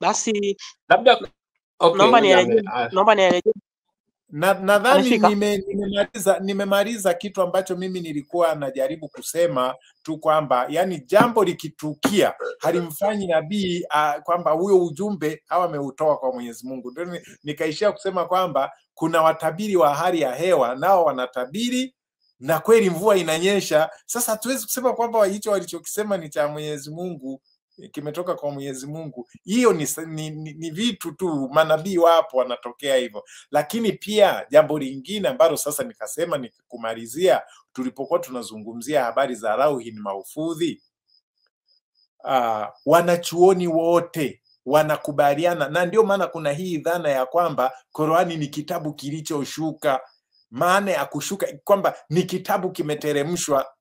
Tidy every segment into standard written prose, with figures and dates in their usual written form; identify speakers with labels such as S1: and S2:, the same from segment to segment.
S1: Basi
S2: labda okay,
S1: naomba nielezee.
S3: Nadhani nimemaliza kitu ambacho mimi nilikuwa najaribu kusema tu, kwamba yani jambo likitukia halimfanyi nabii kwamba huyo ujumbe au ameutoa kwa Mwenyezi Mungu. Ndio nikaishia kusema kwamba kuna watabiri wa hali ya hewa, nao wanatabiri na kweli mvua inanyesha. Sasa hatuwezi kusema kwamba hicho walichokisema ni cha Mwenyezi Mungu, kimetoka kwa Mwenyezi Mungu. Hiyo ni vitu tu, manabii wapo wanatokea hivyo. Lakini pia jambo lingine ambalo sasa nikasema nikumalizia, tulipokuwa tunazungumzia habari za Lauhul Mahfudhi, wanachuoni wote wanakubaliana, na ndio maana kuna hii dhana ya kwamba Qur'ani ni kitabu kilichoshuka. Maana ya kushuka kwamba ni kitabu kimeteremshwa.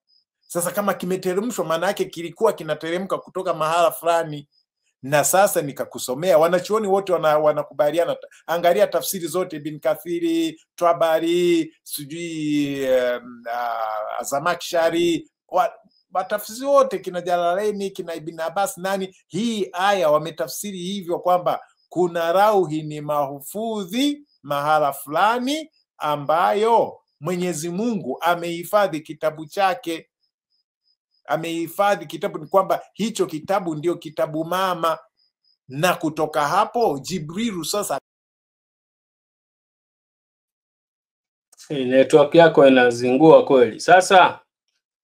S3: Sasa kama kimeteremshwa, maana yake kilikuwa kinateremka kutoka mahala fulani, na sasa nikakusomea wanachuoni wote wanakubaliana. Angalia tafsiri zote, Ibn Kathiri, Tabari, sijui Zamakhshari, watafsiri wote, kina Jalalaini, kina Ibn Abbas, nani, hii aya wametafsiri hivyo kwamba kuna Lauhul Mahfudhi mahala fulani ambayo Mwenyezi Mungu amehifadhi kitabu chake. Amehifadhi kitabu, ni kwamba hicho kitabu ndio kitabu mama, na kutoka hapo Jibrilu sasa.
S2: Network yako inazingua kweli. Sasa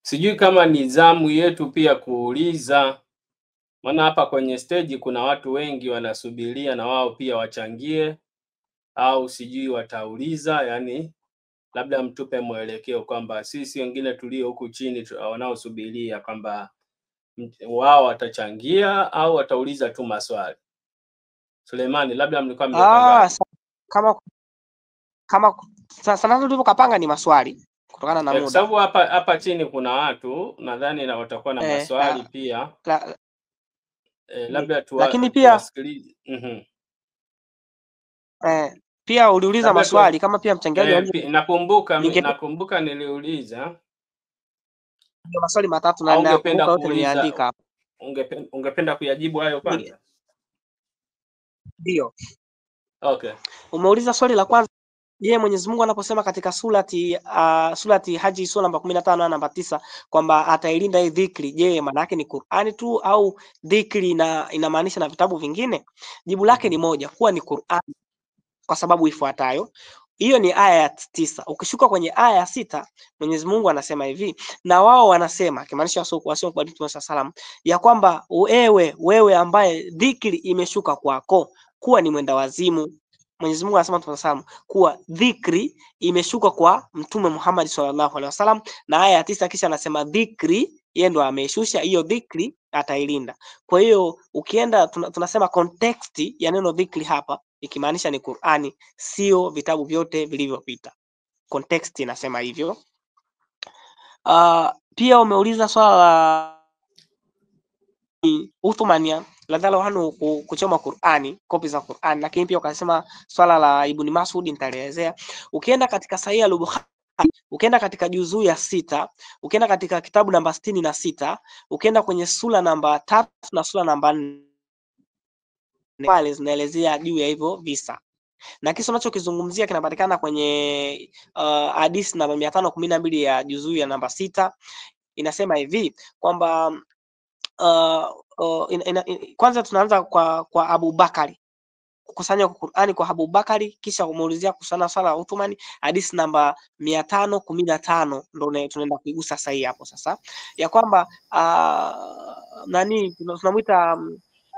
S2: sijui kama ni zamu yetu pia kuuliza, maana hapa kwenye stage kuna watu wengi wanasubiria na wao pia wachangie, au sijui watauliza, yani labda mtupe mwelekeo kwamba sisi wengine tulio huku chini wanaosubiria kwamba wao watachangia au watauliza tu maswali. Suleimani, labda mlikuwa mmepanga
S1: kama sana tulivyopanga ni maswali kutokana na muda.
S2: Sababu hapa chini kuna watu nadhani na watakuwa na maswali pia. Labda
S1: lakini pia pia uliuliza maswali kama pia mchangiaji
S2: nakumbuka niliuliza
S1: maswali matatu na nakumbuka yote nimeandika hapa.
S2: Ungependa kuyajibu hayo kwanza?
S1: Ndio.
S2: Okay.
S1: Umeuliza swali la kwanza, je, Mwenyezi Mungu anaposema katika surati Haji sura namba 15 na namba 9 kwamba atailinda hii dhikri, je, maana yake ni Qur'ani tu au dhikri inamaanisha na vitabu vingine? Jibu lake ni moja, kuwa ni Qur'ani, kwa sababu ifuatayo. Hiyo ni aya ya 9. Ukishuka kwenye aya ya 6, Mwenyezi Mungu anasema hivi, na wao wanasema, kimaanisha wasio kwa Mtume sallam, ya kwamba wewe ambaye dhikri imeshuka kwako kuwa ni mwenda wazimu. Mwenyezi Mungu anasema Mtume sallam kuwa dhikri imeshuka kwa Mtume Muhammad sallallahu alaihi wasallam, na aya ya 9 kisha anasema dhikri yeye ndo ameshusha hiyo dhikri atailinda. Kwa hiyo ukienda tunasema context ya neno dhikri hapa ikimaanisha ni Qur'ani, sio vitabu vyote vilivyopita. Context inasema hivyo. Pia umeuliza swala la Uthmania radhiallahu anhu kuchoma Qur'ani, kopi za Qur'ani, lakini pia ukasema swala la Ibn Mas'ud nitaelezea. Ukienda katika Sahih al-Bukhari, ukienda katika juzuu ya 6, ukienda katika kitabu namba 66, ukienda kwenye sura namba 3 na sura namba 4, pale zinaelezea juu ya hivyo visa. Na kisa unachokizungumzia kinapatikana kwenye hadisi namba 512 ya juzuu ya namba 6. Inasema hivi kwamba kwanza tunaanza kwa Abu Bakari, kukusanya Qur'ani kwa Abu Bakari, kisha kumuulizia kusana sala ya Uthmani, hadisi namba 515 ndio tunaenda kuigusa sasa hii hapo sasa, ya kwamba tunamuita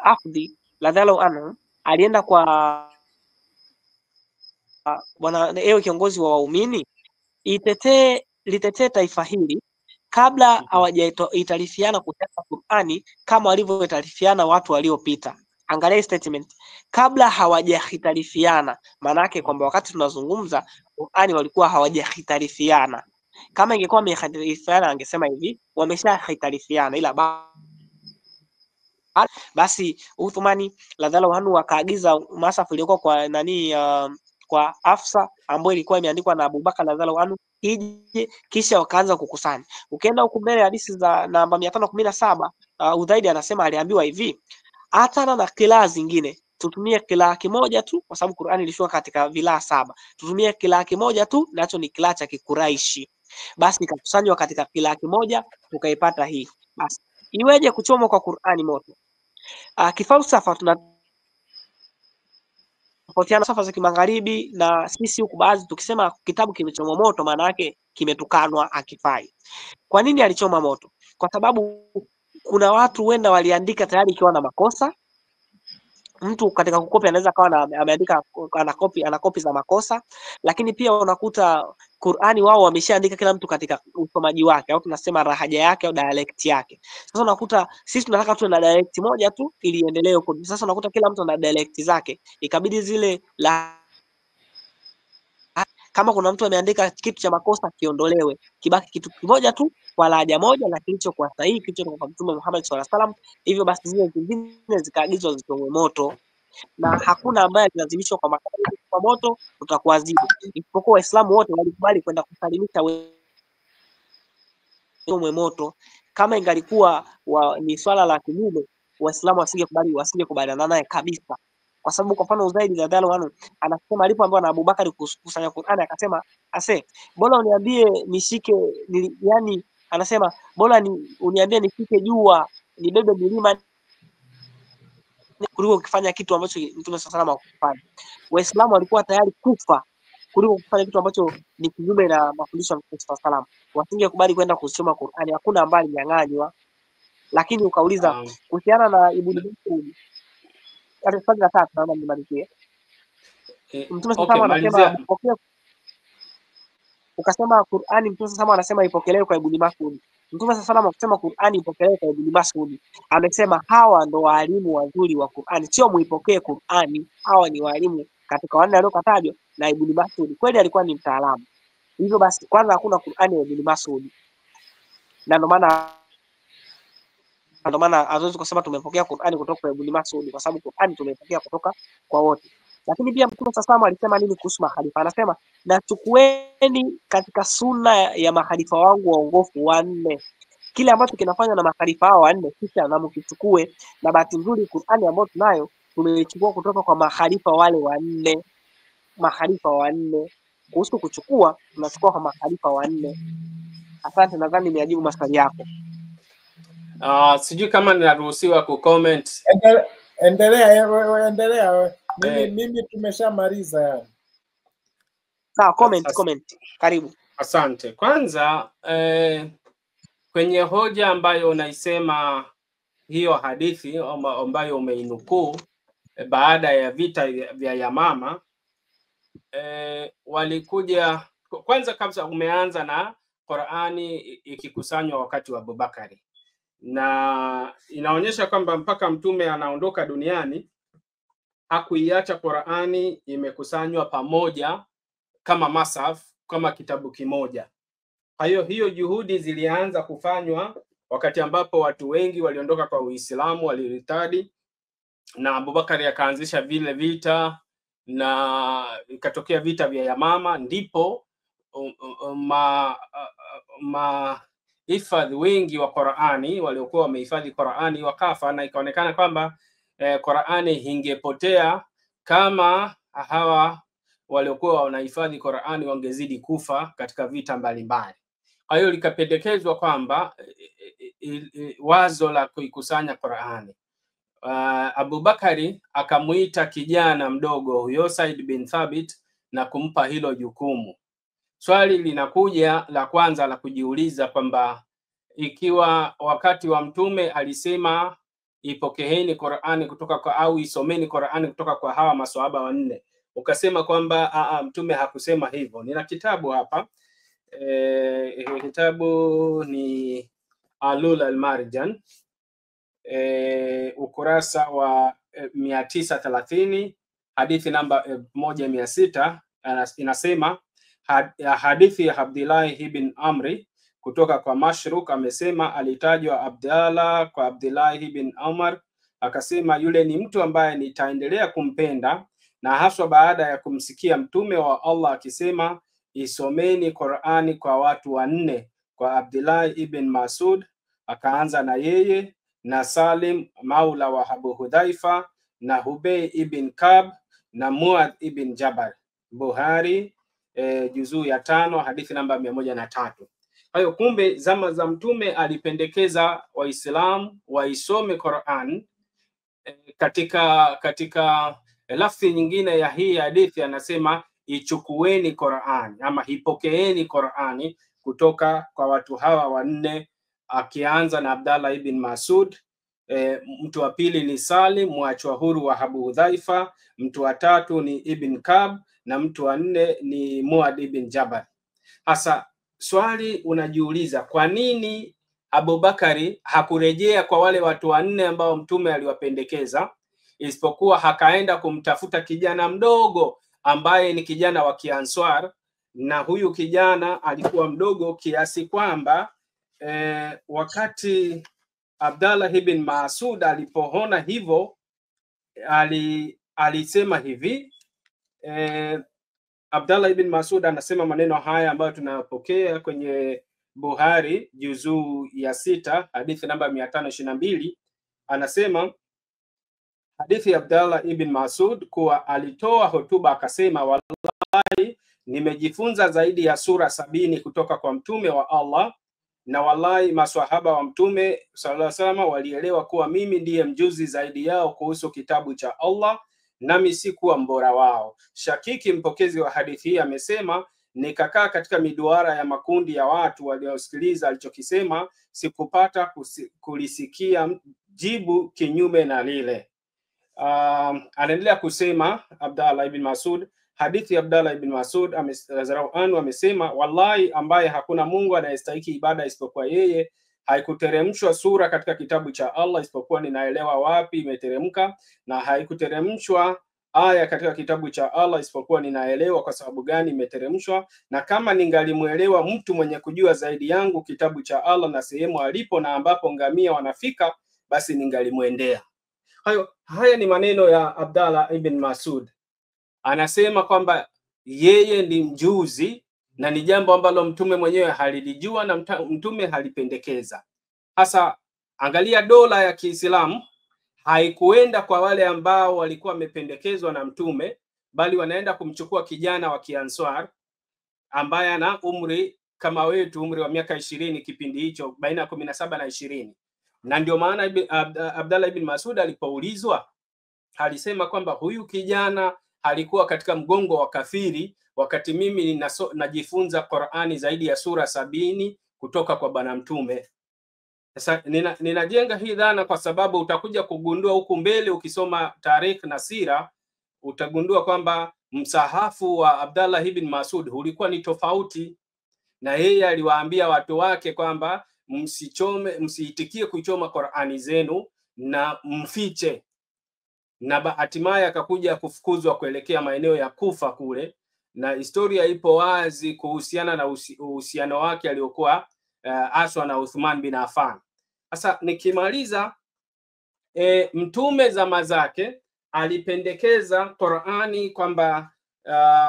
S1: Afdi radhiallahu anhu alienda kwa bwana, ewe kiongozi wa waumini, litetee taifa hili kabla hawajaitarifiana kutoka Qur'ani kama walivyoitarifiana watu waliopita. Angalia statement, kabla hawajahitarifiana, maana yake kwamba wakati tunazungumza Qur'ani walikuwa hawajahitarifiana. Kama ingekuwa wamehitarifiana angesema hivi wameshahitarifiana, ila basi Uthmani radhiallahu anhu akaagiza masafu ilikuwa kwa kwa Hafsa ambayo ilikuwa imeandikwa na Abubakar radhiallahu anhu ije, kisha wakaanza kukusanya. Ukienda huko mbele hadithi za namba 517, Udhaidi anasema aliambiwa hivi, hata na kila zingine tutumie kiraa kimoja tu, kwa sababu Qur'ani ilishuka katika vilaa 7. Tutumie kiraa kimoja tu, nacho ni kiraa cha Kikuraishi. Basi ikakusanywa katika kiraa kimoja, tukaipata hii. Basi iweje kuchomwa kwa Qur'ani moto? Kifalsafa tunatofautiana falsafa za kimagharibi na sisi huku, baadhi tukisema kitabu kimechomwa moto maana yake kimetukanwa, hakifai. Kwa nini alichoma moto? Kwa sababu kuna watu wenda waliandika tayari ikiwa na makosa. Mtu katika kukopi anaweza kawa ameandika ana kopi za makosa, lakini pia unakuta Qur'ani wao wameshaandika kila mtu katika usomaji wake, au tunasema rahaja yake au dialect yake. Sasa unakuta sisi tunataka tuwe na dialect moja tu ili iendelee huko. Sasa unakuta kila mtu ana dialect zake, ikabidi zile kama kuna mtu ameandika kitu cha makosa kiondolewe, kibaki kitu kimoja tu kwa lahaja moja na kilicho kwa sahihi, kilicho kwa Mtume Muhammad sallallahu alaihi wasallam. Hivyo basi zile zingine zikaagizwa zichomwe moto, na hakuna ambaye alilazimishwa kwa makali kwa moto utakuadhibu, isipokuwa Waislamu wote walikubali kwenda kusalimisha chomwe moto. Kama ingalikuwa ni swala la kinyume, Waislamu wasingekubaliana naye kabisa, kwa sababu kwa mfano Uzaidi radhiallahu anhu anasema alipoambiwa na Abubakar kukusanya Qur'ani, akasema bora uniambie nishike yani, anasema bora uniambie nishike jua nibebe milima kuliko kufanya kitu ambacho Mtume sallallahu alaihi wasallam hakufanya. Waislamu walikuwa tayari kufa kuliko kufanya kitu ambacho ni kinyume na mafundisho ya Mtume sallallahu alaihi wasallam. Wasingekubali kwenda kusoma Qur'ani, hakuna ambaye alinyang'anywa. Lakini ukauliza kuhusiana na Ibn Mas'ud, swali la 3 naomba nimalizie. Mtume sallallahu alaihi wasallam anasema pokea, ukasema Qur'ani, Mtume sallallahu alaihi wasallam anasema ipokelewe kwa Ibn Mas'ud. Mtume sallallahu alaihi wasallam akisema Qur'ani ipokelewe kwa Ibn Mas'ud, amesema hawa ndo walimu wazuri wa Qur'ani, sio muipokee Qur'ani. Hawa ni walimu katika wanne waliokatajwa na Ibn Mas'ud. Kweli alikuwa ni mtaalamu. Hivyo basi kwanza hakuna Qur'ani ya Ibn Mas'ud, na ndio maana hatuwezi kusema tumepokea Qur'ani kutoka kwa Ibn Mas'ud, kwa sababu Qur'ani tumepokea kutoka kwa wote. Lakini pia Mtume sallallahu alisema nini kuhusu mahalifa? Anasema nachukueni katika sunna ya mahalifa wangu waongofu wanne. Kile ambacho kinafanywa na mahalifa hao wanne kisha na mkichukue. Na bahati nzuri Qur'ani ambayo tunayo tumeichukua kutoka kwa mahalifa wale wanne. Mahalifa wanne. Kuhusu kuchukua tunachukua kwa mahalifa wanne. Asante, nadhani nimejibu maswali yako.
S2: Sijui kama ninaruhusiwa ku-comment.
S3: Endelea. Mimi tumeshamaliza yani.
S1: Sawa, comment. Karibu.
S2: Asante. Kwanza kwenye hoja ambayo unaisema hiyo hadithi ambayo umeinukuu baada ya vita vya Yamama, walikuja kwanza kabisa, umeanza na Qur'ani ikikusanywa wakati wa Abubakari, na inaonyesha kwamba mpaka Mtume anaondoka duniani hakuiacha Qur'ani imekusanywa pamoja kama masaf, kama kitabu kimoja. Kwa hiyo juhudi zilianza kufanywa wakati ambapo watu wengi waliondoka kwa Uislamu, waliritadi, na Abubakari akaanzisha vile vita na ikatokea vita vya Yamama, ndipo hifadhi wengi wa Qur'ani waliokuwa wamehifadhi Qur'ani wakafa, na ikaonekana kwamba Qur'ani ingepotea kama hawa waliokuwa wanahifadhi Qur'ani wangezidi kufa katika vita mbalimbali. Kwa hiyo likapendekezwa kwamba wazo la kuikusanya Qur'ani, Abubakari akamuita kijana mdogo huyo Said bin Thabit na kumpa hilo jukumu. Swali linakuja la kwanza la kujiuliza kwamba ikiwa wakati wa Mtume alisema ipokeeni Qur'ani kutoka kwa au isomeni Qur'ani kutoka kwa hawa maswahaba wanne, ukasema kwamba Mtume hakusema hivyo. Nina kitabu hapa, kitabu ni Alul al-Marjan, ukurasa wa 930, hadithi namba 1600, inasema hadithi ya Abdullah ibn Amri kutoka kwa Mashruk, amesema alitajwa Abdallah kwa Abdullah ibn Umar, akasema yule ni mtu ambaye nitaendelea kumpenda, na haswa baada ya kumsikia Mtume wa Allah akisema isomeni Qur'ani kwa watu wanne, kwa Abdullah ibn Masud akaanza na yeye, na Salim maula wa Abu Hudhaifa, na Hubei ibn Kab na Muadh ibn Jabal. Buhari juzuu ya 5 hadithi namba 103. Kwa hiyo kumbe zama za Mtume alipendekeza Waislamu waisome Qur'an. Katika lafzi nyingine ya hii hadithi anasema ichukueni Qur'an ama ipokeeni Qur'ani kutoka kwa watu hawa wanne, akianza na Abdallah ibn Masud. Mtu wa pili ni Salim mwachwa huru wa Abu Hudhaifa, mtu wa tatu ni Ibn Kab na mtu wa nne ni Muadh ibn Jabal. Hasa swali unajiuliza, kwa nini Abubakari hakurejea kwa wale watu wanne ambao Mtume aliwapendekeza, isipokuwa hakaenda kumtafuta kijana mdogo ambaye ni kijana wa Kianswar, na huyu kijana alikuwa mdogo kiasi kwamba wakati Abdallah ibn Masud alipoona hivyo alisema hivi. Abdallah ibn Masud anasema maneno haya ambayo tunayapokea kwenye Buhari juzuu ya 6 hadithi namba 522. Anasema hadithi ya Abdallah ibn Masud kuwa alitoa hotuba akasema, wallahi nimejifunza zaidi ya sura 70 kutoka kwa Mtume wa Allah, na wallahi maswahaba wa Mtume sallallahu alaihi wasallam walielewa kuwa mimi ndiye mjuzi zaidi yao kuhusu kitabu cha Allah, nami si kuwa mbora wao. Shakiki mpokezi wa hadithi hii amesema, nikakaa katika miduara ya makundi ya watu waliosikiliza alichokisema, sikupata kulisikia jibu kinyume na lile. Anaendelea kusema Abdallah ibn Masud, hadithi ya Abdallah ibn Masud amesema, wallahi ambaye hakuna Mungu anayestahili ibada isipokuwa yeye, haikuteremshwa sura katika kitabu cha Allah isipokuwa ninaelewa wapi imeteremka, na haikuteremshwa aya katika kitabu cha Allah isipokuwa ninaelewa kwa sababu gani imeteremshwa, na kama ningalimuelewa mtu mwenye kujua zaidi yangu kitabu cha Allah na sehemu alipo na ambapo ngamia wanafika, basi ningalimwendea. Haya ni maneno ya Abdallah ibn Masud. Anasema kwamba yeye ni mjuzi na ni jambo ambalo Mtume mwenyewe halilijua na Mtume halipendekeza. Hasa angalia, dola ya Kiislamu haikuenda kwa wale ambao walikuwa wamependekezwa na Mtume, bali wanaenda kumchukua kijana wa Kianswar ambaye ana umri kama wetu, umri wa miaka 20 kipindi hicho, baina ya 17 na 20. Na ndio maana Abdallah ibn Masud alipoulizwa alisema kwamba huyu kijana alikuwa katika mgongo wa kafiri, wakati mimi najifunza Qur'ani zaidi ya sura 70 kutoka kwa bwana Mtume. Sasa ninajenga hii dhana kwa sababu utakuja kugundua huku mbele ukisoma tarikh na sira, utagundua kwamba msahafu wa Abdallah ibn Masud ulikuwa ni tofauti, na yeye aliwaambia watu wake kwamba msiitikie kuchoma Qur'ani zenu na mfiche, na hatimaye akakuja kufukuzwa kuelekea maeneo ya Kufa kule, na historia ipo wazi kuhusiana na uhusiano wake aliokuwa aswa na Uthman bin Affan. Sasa nikimaliza, Mtume zama zake alipendekeza Qur'ani kwamba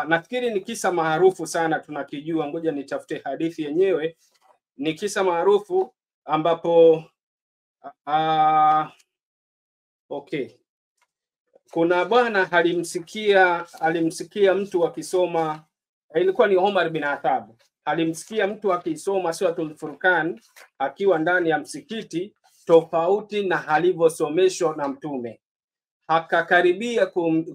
S2: nafikiri ni kisa maarufu sana tunakijua, ngoja nitafute hadithi yenyewe. Ni kisa maarufu ambapo kuna bwana alimsikia mtu akisoma, ilikuwa ni Omar bin Khattab, alimsikia mtu akisoma Suratul Furqan akiwa ndani ya msikiti, tofauti na alivyosomeshwa na Mtume. Hakakaribia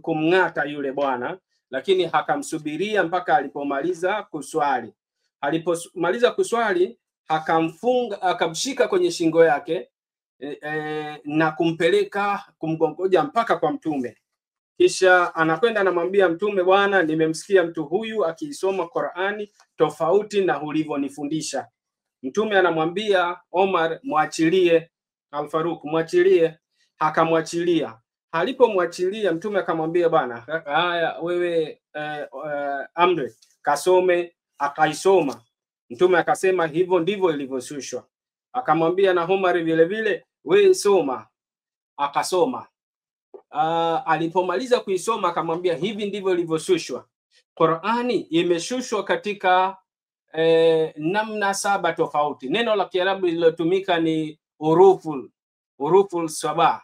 S2: kumng'ata yule bwana, lakini hakamsubiria mpaka alipomaliza kuswali. Alipomaliza kuswali akamfunga, akamshika kwenye shingo yake na kumpeleka kumgongoja mpaka kwa Mtume. Kisha anakwenda anamwambia Mtume, bwana, nimemsikia mtu huyu akiisoma Qur'ani tofauti na ulivyonifundisha. Mtume anamwambia Omar, mwachilie Al-Faruq, mwachilie. Akamwachilia. Alipomwachilia Mtume akamwambia, bwana, haya wewe Amr, kasome. Akaisoma. Mtume akasema hivyo ndivyo ilivyoshushwa. Akamwambia na Omar vile vile, wewe soma. Akasoma. Alipomaliza kuisoma akamwambia hivi ndivyo ilivyoshushwa. Qur'ani imeshushwa katika namna 7 tofauti. Neno la Kiarabu lililotumika ni uruful sabah.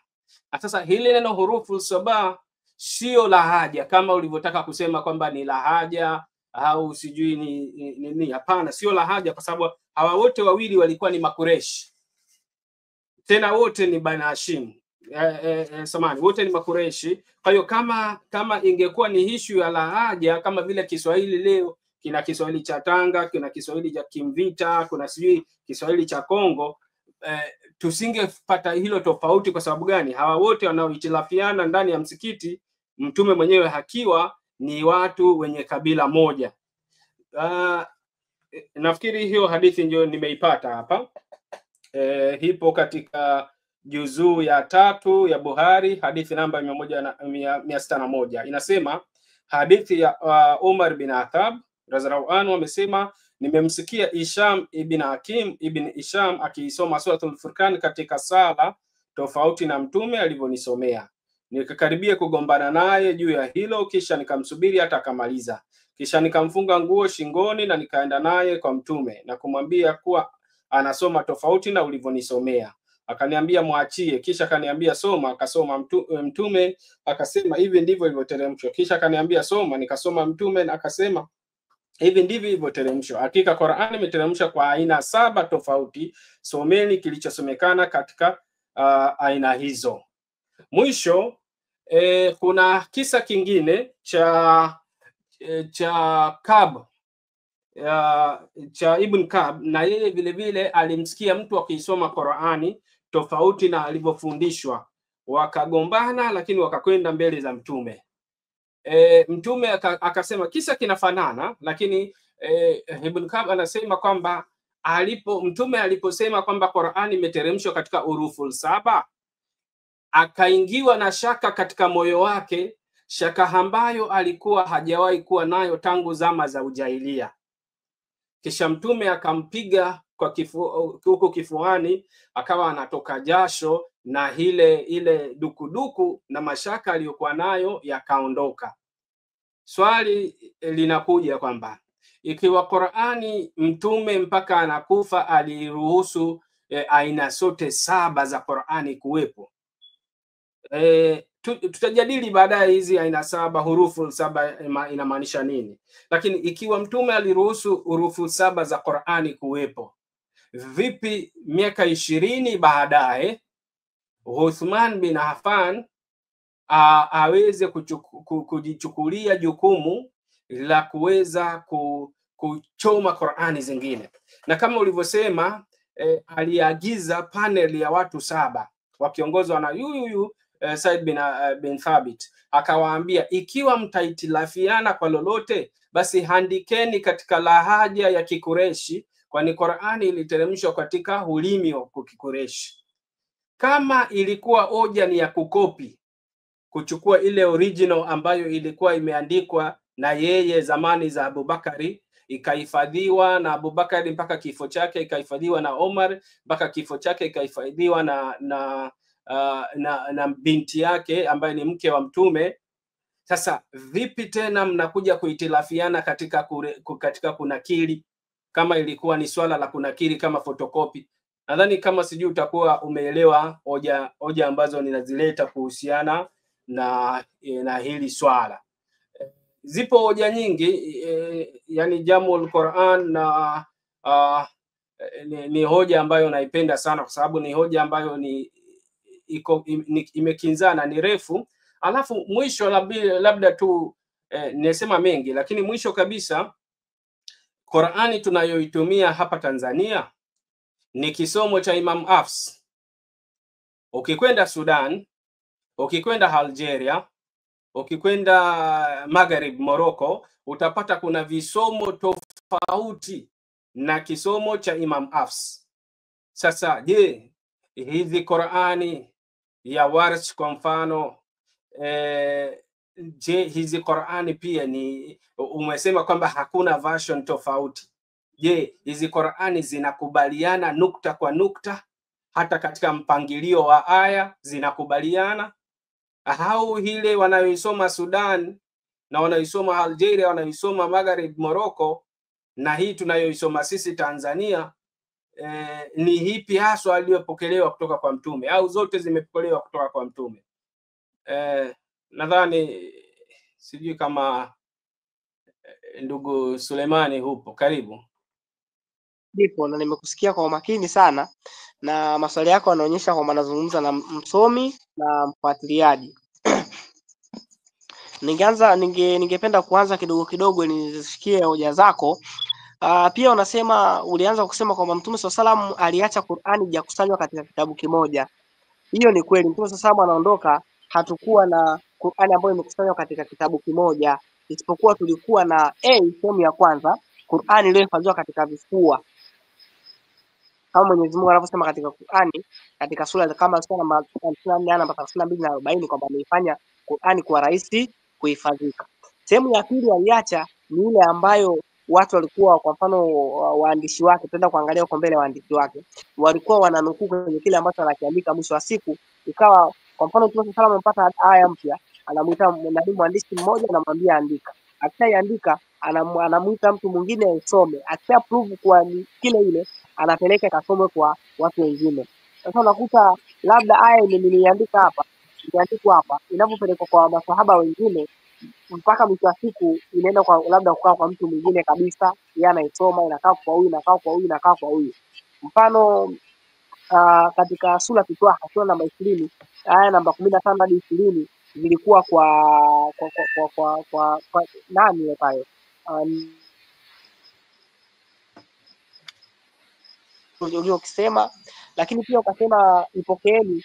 S2: Sasa hili neno hurufu sabah sio lahaja kama ulivyotaka kusema kwamba ni lahaja au sijui ni hapana, sio lahaja, kwa sababu hawa wote wawili walikuwa ni Makureshi, tena wote ni Bani Hashim, samani, wote ni Makureshi. Kwa hiyo kama ingekuwa ni issue ya lahaja kama vile Kiswahili leo kina Kiswahili cha Tanga, kuna Kiswahili cha Kimvita, kuna sijui Kiswahili cha Kongo, tusingepata hilo tofauti. Kwa sababu gani? Hawa wote wanaohitilafiana ndani ya msikiti, mtume mwenyewe hakiwa ni watu wenye kabila moja. Nafikiri hiyo hadithi ndio nimeipata hapa. Hipo katika juzuu ya 3 ya Buhari, hadithi namba 161. Inasema hadithi ya Umar bin Khattab radhiallahu anhu amesema, nimemsikia Hisham ibn Hakim ibn Hisham akiisoma suratul Furqan katika sala tofauti na mtume alivyonisomea. Nikakaribia kugombana naye juu ya hilo, kisha nikamsubiri hata akamaliza, kisha nikamfunga nguo shingoni na nikaenda naye kwa mtume na kumwambia kuwa anasoma tofauti na ulivyonisomea. Akaniambia muachie, kisha akaniambia soma. Akasoma mtume akasema hivi ndivyo ilivyoteremshwa. Kisha akaniambia soma, nikasoma mtume na akasema hivi ndivyo ilivyoteremshwa. Hakika Qur'ani imeteremshwa kwa aina 7 tofauti, someni kilichosomekana katika aina hizo. Mwisho kuna kisa kingine cha Kab cha Ibn Kab, na yeye vile vile alimsikia mtu akisoma Qur'ani tofauti na alivyofundishwa, wakagombana lakini wakakwenda mbele za mtume. Mtume akasema kisa kinafanana, lakini Ibn Kab anasema kwamba mtume aliposema kwamba Qur'ani imeteremshwa katika huruful 7, akaingiwa na shaka katika moyo wake, shaka ambayo alikuwa hajawahi kuwa nayo tangu zama za ujahilia. Kisha mtume akampiga kwa huko kifuani, akawa anatoka jasho, na ile dukuduku na mashaka aliyokuwa nayo yakaondoka. Swali linakuja kwamba ikiwa Qur'ani mtume mpaka anakufa aliruhusu aina zote 7 za Qur'ani kuwepo, tutajadili baadaye hizi aina 7, hurufu 7 inamaanisha nini. Lakini ikiwa mtume aliruhusu hurufu 7 za Qur'ani kuwepo, vipi miaka 20 baadaye Uthman bin Affan aweze kujichukulia jukumu la kuweza kuchoma Qur'ani zingine? Na kama ulivyosema, aliagiza panel ya watu 7 wakiongozwa na yuyu Said bin Thabit, akawaambia ikiwa mtaitilafiana kwa lolote, basi handikeni katika lahaja ya Kikureshi, kwani Qur'ani iliteremshwa katika ulimi wa Kikureshi. Kama ilikuwa hoja ni ya kukopi, kuchukua ile original ambayo ilikuwa imeandikwa na yeye zamani za Abubakari, ikahifadhiwa na Abubakari mpaka kifo chake, ikahifadhiwa na Omar mpaka kifo chake, ikahifadhiwa na binti yake ambaye ni mke wa mtume. Sasa vipi tena mnakuja kuitilafiana katika kunakili, kama ilikuwa ni swala la kunakili kama fotokopi? Nadhani kama sijui utakuwa umeelewa hoja ambazo ninazileta kuhusiana na hili swala. Zipo hoja nyingi, yani Jamul Quran na ni hoja ambayo naipenda sana, kwa sababu ni hoja ambayo imekinzana, ni refu. Alafu mwisho labda tu nisema mengi, lakini mwisho kabisa, Qur'ani tunayoitumia hapa Tanzania ni kisomo cha Imam Hafs. Ukikwenda Sudan, ukikwenda Algeria, ukikwenda Maghrib Morocco, utapata kuna visomo tofauti na kisomo cha Imam Hafs. Sasa je, hizi Qur'ani ya Warsh kwa mfano, je hizi Qur'ani pia ni, umesema kwamba hakuna version tofauti. Je, hizi Qur'ani zinakubaliana nukta kwa nukta, hata katika mpangilio wa aya zinakubaliana? Au ile wanayoisoma Sudan na wanayoisoma Algeria, wanayoisoma Maghrib Morocco, na hii tunayoisoma sisi Tanzania, ni hipi haswa aliyopokelewa kutoka kwa mtume, au zote zimepokelewa kutoka kwa mtume? nadhani sijui kama ndugu Sulemani hupo, karibu.
S1: Ndipo, na nimekusikia kwa umakini sana, na maswali yako yanaonyesha kwamba nazungumza na msomi na mfuatiliaji. Ningependa kuanza kidogo kidogo nisikie hoja zako. Pia unasema, ulianza kusema kwamba Mtume SAW aliacha Qur'ani ijakusanywa katika kitabu kimoja. Hiyo ni kweli. Mtume SAW anaondoka, hatukuwa na Qur'ani ambayo imekusanywa katika kitabu kimoja, isipokuwa tulikuwa na sehemu ya kwanza, Qur'ani iliyohifadhiwa katika vifua, kama Mwenyezi Mungu anavyosema katika Qur'ani, katika sura kama sura namba 34 namba 32 na 40, kwamba ameifanya Qur'ani kuwa rahisi kuhifadhika. Sehemu ya pili aliacha ni ile ambayo watu walikuwa, kwa mfano waandishi wake, tutaenda kuangalia huko mbele, waandishi wake walikuwa wananukuu kwenye kile ambacho anakiandika. Mwisho wa siku ikawa, kwa mfano Mtume SAW amepata aya mpya, anamuita mwandishi mmoja, anamwambia andika. Akishaandika anamuita mtu mwingine asome, akisha prove kwa kile ile anapeleka kasome kwa watu wengine. Sasa unakuta labda aya niliandika hapa, imeandikwa hapa, inapopelekwa kwa maswahaba wengine, mpaka mwisho wa siku inaenda kwa labda kukaa kwa mtu mwingine kabisa, yeye anaisoma, inakaa kwa huyu, inakaa kwa huyu, inakaa kwa huyu. Mfano katika sura Twaha, sura namba 20 aya namba 15 hadi 20 zilikuwa kwa nani pale, uliokisema, lakini pia ukasema ipokeeni.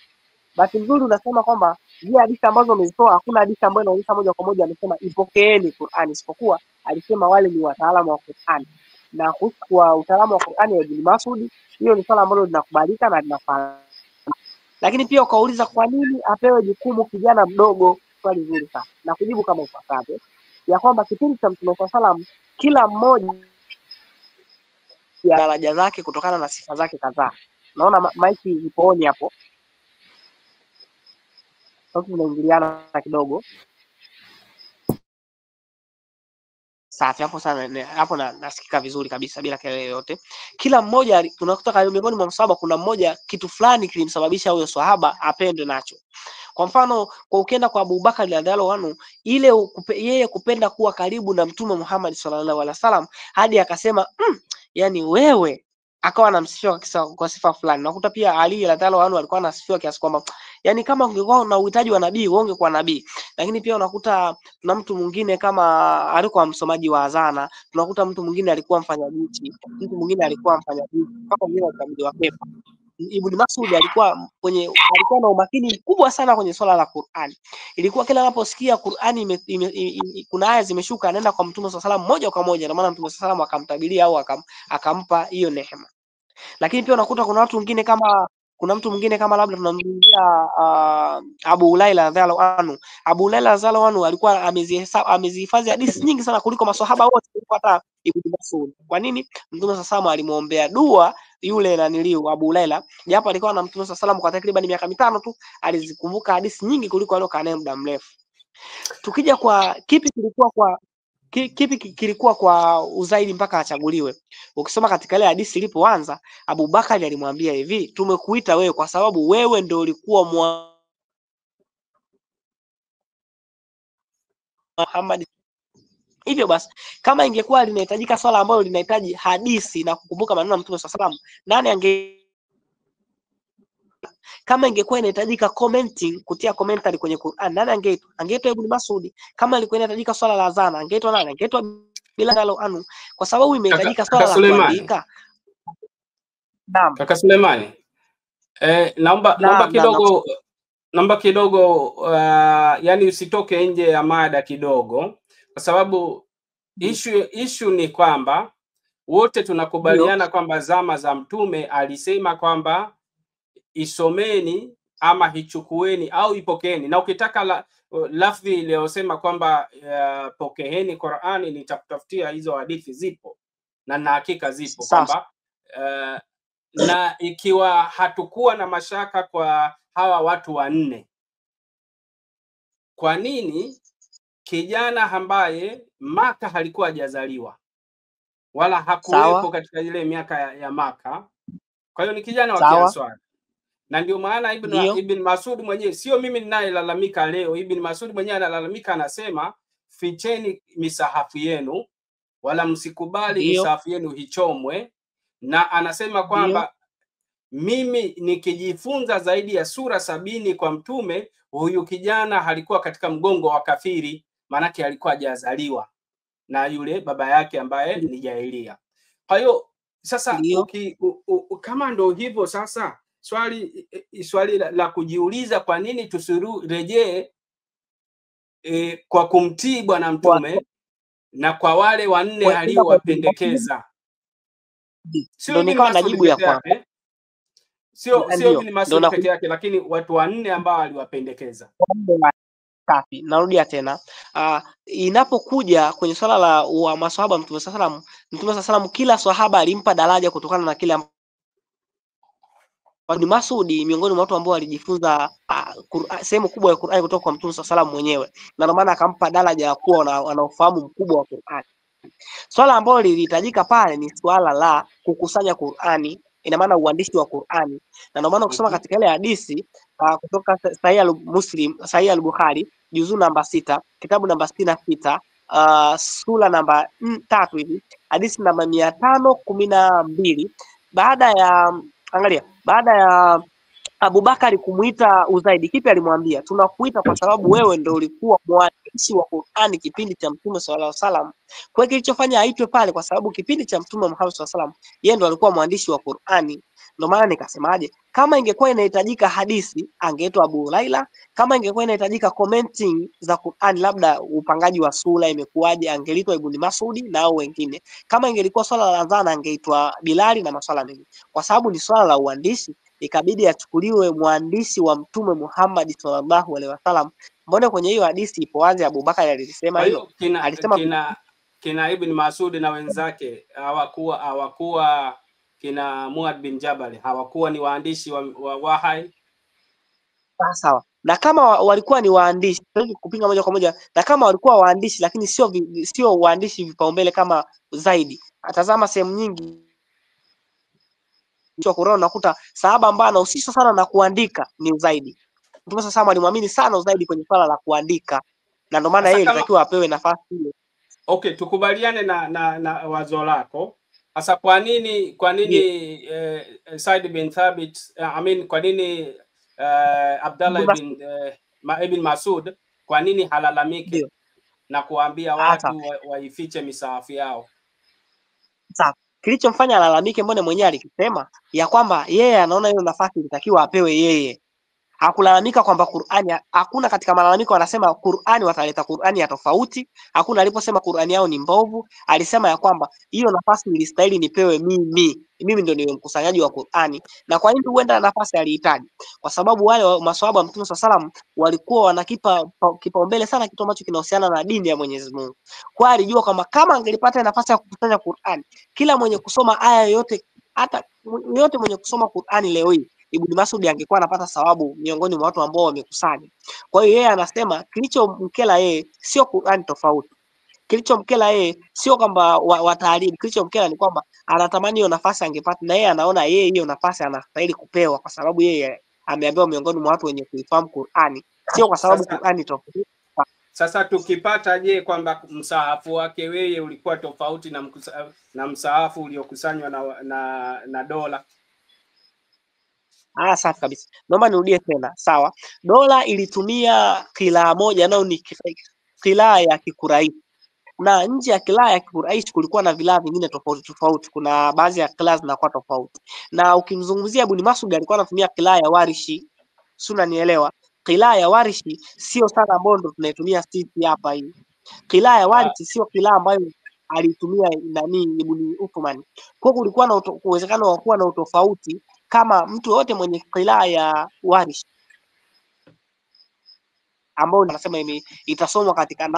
S1: Basi mzuri unasema kwamba zile hadithi ambazo umezitoa, hakuna hadithi ambayo inaonyesha moja kwa moja amesema ipokeeni Qur'ani, isipokuwa alisema wale ni wataalamu wa Qur'ani. Na kwa utaalamu wa Qur'ani ya Ibn Mas'ud, hiyo ni swala ambalo linakubalika na linafahamu. Lakini pia ukauliza kwa nini apewe jukumu kijana mdogo, swali zuri sana, na kujibu kama ifuatavyo, ya kwamba kipindi cha Mtume SAW kila mmoja ya daraja zake kutokana na sifa zake kadhaa. Naona maiki ipooni hapo, sauti inaingiliana kidogo. Safi hapo sana, hapo nasikika vizuri kabisa bila kelele yoyote. Kila mmoja tunakuta miongoni mwa maswahaba kuna mmoja kitu fulani kilimsababisha huyo swahaba apendwe nacho. Kwa mfano, kwa ukienda kwa Abu Bakar radhiallahu anhu, ile yeye kupenda kuwa karibu na Mtume Muhammad sallallahu alaihi wasallam, hadi akasema yani wewe, akawa anamsifia kwa sifa fulani. Nakuta pia Ali radhiallahu anhu alikuwa anasifiwa kiasi kwamba yani kama ungekuwa na uhitaji wa nabii ungekuwa nabii. Lakini pia unakuta na mtu mwingine kama alikuwa msomaji wa azana, tunakuta mtu mwingine alikuwa mfanyabichi, mtu mwingine alikuwa mfanyabichi, mpaka mwingine akabidi wapepa. Ibn Mas'ud alikuwa na umakini mkubwa sana kwenye swala la Qur'ani. Ilikuwa kila anaposikia Qur'ani kuna aya zimeshuka, anaenda kwa Mtume sallallahu alaihi wasallam moja kwa moja, na maana Mtume sallallahu alaihi wasallam akamtabiria au akampa hiyo neema. Lakini pia unakuta kuna watu wengine kuna mtu mwingine kama labda tunamzungumzia Abu Huraira radhiallahu anhu. Abu Huraira radhiallahu anhu alikuwa amezihifadhi hadithi nyingi sana kuliko maswahaba wote, hata Ibn Mas'ud. Kwa nini? Mtume sallallahu alimuombea dua yule naniliu Abu Huraira, japo alikuwa na Mtume sallallahu kwa takriban miaka 5 tu, alizikumbuka hadithi nyingi kuliko aliokaa naye muda mrefu. Tukija kwa kipi kilikuwa kwa uzaidi mpaka achaguliwe, ukisoma katika ile hadithi ilipoanza, Abu Bakari alimwambia hivi, tumekuita wewe kwa sababu wewe ndio ulikuwa Muhammad. Hivyo basi, kama ingekuwa linahitajika swala ambalo linahitaji hadithi na kukumbuka maneno ya Mtume sallallahu alaihi wasallam, kama ingekuwa inahitajika commenting, kutia commentary kwenye Qur'an, nani angeitwa Ibn Mas'ud? Kama ilikuwa inahitajika swala la azana, angeitwa nani? Angeitwa Bilal anu, kwa sababu imehitajika swala la kuandika.
S2: Naam. Kaka Sulemani, naomba kidogo yani usitoke nje ya mada kidogo, kwa sababu issue ni kwamba wote tunakubaliana kwamba zama za Mtume alisema kwamba isomeni ama hichukueni au ipokeeni, na ukitaka lafdhi iliyosema kwamba pokeeni Qur'ani, nitakutafutia hizo hadithi, zipo na hakika zipo kwamba na ikiwa hatukuwa na mashaka kwa hawa watu wanne, kwa nini kijana ambaye Maka halikuwa hajazaliwa wala hakuwepo katika ile miaka ya Maka, kwa hiyo ni kijana wa Kianswari, Na ndio maana Ibn Masud mwenyewe, sio mimi ninayelalamika leo, Ibn Masud mwenyewe analalamika, anasema ficheni misahafu yenu wala msikubali misahafu yenu hichomwe, na anasema kwamba mimi nikijifunza zaidi ya sura 70 kwa mtume, huyu kijana halikuwa katika mgongo wa kafiri, manake alikuwa hajazaliwa na yule baba yake ambaye ni jahilia. Kwa hiyo sasa kama ndo hivyo sasa, swali la kujiuliza, kwa nini tusirejee kwa kumtii bwana mtume na kwa wale wanne aliowapendekeza? Sio Ibn Masud peke yake, sio Ibn Masud peke yake, lakini watu wanne ambao aliwapendekeza.
S1: Safi, narudia tena. Inapokuja kwenye swala la wa maswahaba Mtume sallam, kila swahaba alimpa daraja kutokana na kile Ibn Masud miongoni mwa watu ambao walijifunza sehemu kubwa ya Qur'ani kutoka kwa Mtume sallam mwenyewe, na ndio maana akampa daraja ya kuwa na ufahamu mkubwa wa Qur'ani. Swala ambalo lilihitajika pale ni swala la kukusanya Qur'ani, ina maana uandishi wa Qur'ani, na ndio maana ukisoma katika ile hadithi kutoka Sahih al-Bukhari juzuu namba 6 kitabu namba 66 sura namba 3 hivi hadithi namba 512, baada ya Abubakari kumuita Uzaidi, kipi alimwambia? Tunakuita kwa sababu wewe ndio ulikuwa mwandishi wa Qur'ani kipindi cha Mtume sallallahu alaihi wasallam. Kwa hiyo kilichofanya aitwe pale kwa sababu kipindi cha Mtume Muhammad sallallahu alaihi wasallam yeye ndio alikuwa mwandishi wa Qur'ani. Ndio maana nikasemaje, kama ingekuwa inahitajika hadithi angeitwa Abu Laila, kama ingekuwa inahitajika commenting za Qur'ani, labda upangaji wa sura imekuwaje, angeitwa Ibn Masudi na au wengine. Kama ingelikuwa swala la adhana angeitwa Bilali na maswala mengine. Kwa sababu ni swala la uandishi, ikabidi achukuliwe mwandishi wa Mtume Muhammad sallallahu alaihi wasallam. Mbona kwenye hiyo hadithi ipo wazi Abubakar alisema hilo?
S2: Alisema kina Ibn Masud na wenzake hawakuwa kina Muad bin Jabal hawakuwa ni waandishi wa wahai.
S1: Sawa. Na kama walikuwa ni waandishi, kupinga moja kwa moja, na kama walikuwa waandishi lakini sio waandishi vipaumbele kama Zaidi. Atazama sehemu nyingi kwa Qur'an unakuta sahaba ambaye anahusishwa sana na kuandika ni Zaidi. Mtume sasa alimwamini sana Zaidi kwenye swala la kuandika, na ndio maana yeye alitakiwa apewe nafasi hiyo.
S2: Okay, tukubaliane na wazo lako. Sasa kwa nini Said bin Thabit, kwa nini Abdallah ibn Masud, kwa nini halalamike na kuambia watu waifiche misahafu yao?
S1: Sawa. Kilichomfanya alalamike, mbona mwenyewe alikisema ya kwamba yeye anaona hiyo nafasi ilitakiwa apewe yeye. Hakulalamika kwamba Qur'ani, hakuna katika malalamiko anasema Qur'ani wataleta Qur'ani ya tofauti, hakuna aliposema Qur'ani yao ni mbovu. Alisema ya kwamba hiyo nafasi ilistahili nipewe mimi ndio niwe mkusanyaji wa Qur'ani. Na kwa nini huenda nafasi alihitaji? Kwa sababu wale maswahaba Mtume sallam walikuwa wanakipa kipaumbele sana kitu ambacho kinahusiana na dini ya Mwenyezi Mungu. Kwa alijua kama angelipata nafasi ya kukusanya Qur'ani, kila mwenye kusoma aya yote, hata yote mwenye kusoma Qur'ani leo hii, Ibn Masud angekuwa anapata thawabu miongoni mwa watu ambao wamekusanya. Kwa hiyo yeye anasema kilichomkela yeye sio Qur'ani tofauti. Kilichomkela yeye sio kwamba wataalimu, kilichomkela ni kwamba anatamani hiyo nafasi angepata, na yeye anaona yeye hiyo nafasi anastahili kupewa kwa sababu yeye ameambiwa miongoni mwa watu wenye kuifahamu Qur'ani, sio kwa sababu Qur'ani tofauti.
S2: Sasa tukipata je kwamba msahafu wake wewe ulikuwa tofauti na msahafu uliokusanywa na dola?
S1: Safi kabisa. Naomba nirudie tena. Sawa. Dola ilitumia kilaa moja nao ni kilaa ya Kikuraishi. Na nje ya kilaa ya Kikuraishi kulikuwa na vilaa vingine tofauti. Kuna baadhi ya kilaa zinakuwa tofauti. Na ukimzungumzia Ibn Masud alikuwa anatumia kilaa ya Warishi. Si unanielewa? Kilaa ya Warishi sio sana ambayo ndo tunaitumia sisi hapa hii. Kilaa ya Warishi sio kilaa ambayo alitumia Ibn Uthman. Kwa kulikuwa na uwezekano wa kuwa na utofauti kama mtu yote mwenye kilaa ya Warish ambao anasema itasomwa katika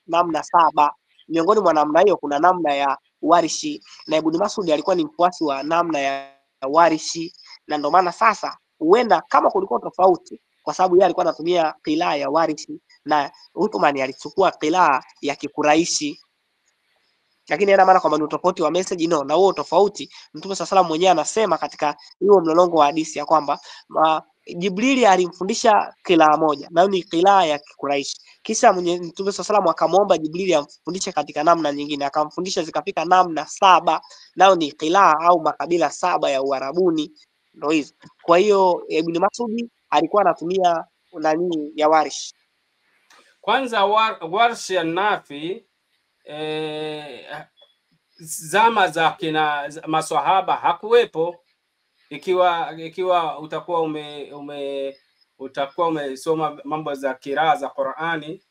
S1: namna saba. Miongoni mwa namna hiyo kuna namna ya Warishi, na Ibn Masud alikuwa ni mfuasi wa namna ya Warishi, na ndio maana sasa huenda kama kulikuwa tofauti kwa sababu yeye alikuwa anatumia kilaa ya Warishi na Uthman alichukua kilaa ya Kikuraishi. lakini ina maana kwamba ni tofauti wa message no. Na huo tofauti Mtume SAW mwenyewe anasema katika huo mlolongo wa hadithi ya kwamba Jibrili alimfundisha qira moja, nayo ni qira ya Quraish. Kisha Mtume SAW akamwomba Jibrili amfundishe katika namna nyingine, akamfundisha zikafika namna 7, nayo ni qira au makabila 7 ya Uarabuni, ndio hizo. Kwa hiyo Ibn Mas'ud alikuwa anatumia nani ya Warsh.
S2: Kwanza Warsh ya Nafi zama za kina maswahaba hakuwepo. Ikiwa utakuwa umesoma mambo za kiraa za Qur'ani,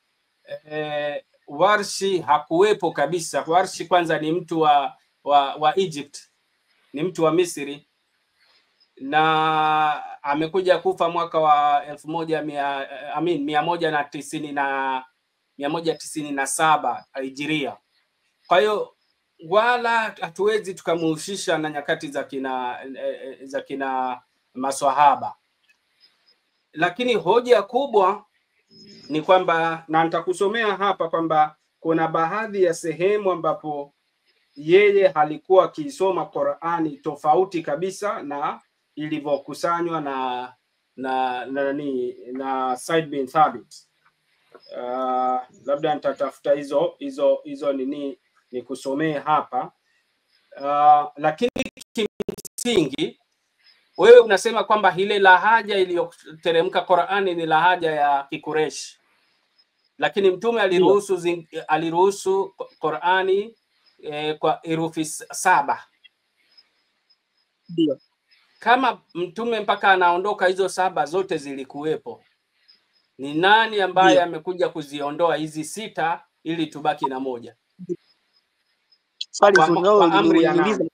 S2: Warshi hakuwepo kabisa. Warshi kwanza ni mtu wa Egypt, ni mtu wa Misri, na amekuja kufa mwaka wa 197 Hijiria. Kwa hiyo wala hatuwezi tukamuhusisha na nyakati za kina maswahaba, lakini hoja kubwa ni kwamba, na nitakusomea hapa kwamba kuna baadhi ya sehemu ambapo yeye alikuwa akisoma Qur'ani tofauti kabisa na ilivyokusanywa na Said bin Thabit. Labda nitatafuta hizo nini nikusomee hapa. Lakini kimsingi wewe unasema kwamba ile lahaja iliyoteremka Qur'ani ni lahaja ya Kikureshi, lakini Mtume aliruhusu Qur'ani kwa herufi 7.
S1: Ndio.
S2: Kama Mtume mpaka anaondoka hizo 7 zote zilikuwepo, ni nani ambaye amekuja kuziondoa hizi 6 ili tubaki na moja?
S1: Swali zuri.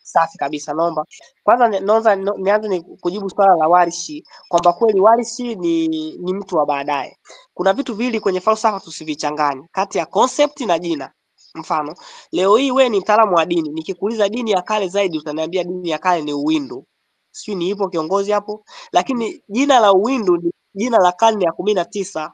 S1: Safi kabisa. Naomba kwanza nianze ni kujibu swala la Warshi, kwamba kweli Warshi ni mtu wa baadaye. Kuna vitu vili kwenye falsafa tusivichanganye, kati ya concept na jina. Mfano, leo hii wewe ni mtaalamu wa dini, nikikuuliza dini ya kale zaidi utaniambia dini ya kale ni Uwindu. Sio, ni ipo kiongozi hapo, lakini jina la Uwindu ni jina la karne ya 19.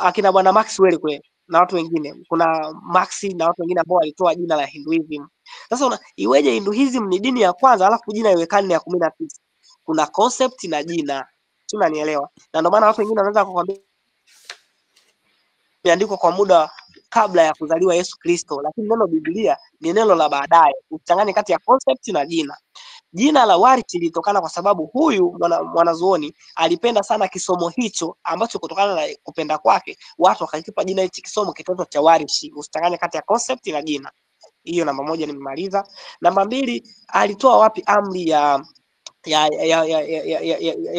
S1: Akina bwana Maxwell kule na watu wengine, kuna Maxi na watu wengine ambao walitoa jina la Hinduism. Sasa iweje Hinduism ni dini ya kwanza alafu jina iwe karne ya 19? Kuna concept na jina, tunanielewa. Na ndio maana watu wengine wanaanza kukwambia imeandikwa kwa muda kabla ya kuzaliwa Yesu Kristo, lakini neno Biblia ni neno la baadaye. Uchanganye kati ya concept na jina. Jina la Warsh lilitokana kwa sababu huyu mwanazuoni alipenda sana kisomo hicho, ambacho kutokana na kupenda kwake watu wakakipa jina hichi kisomo kitoto cha Warsh. Usichanganye kati ya concept na jina. Hiyo namba 1 nimemaliza. Namba 2, alitoa wapi amri ya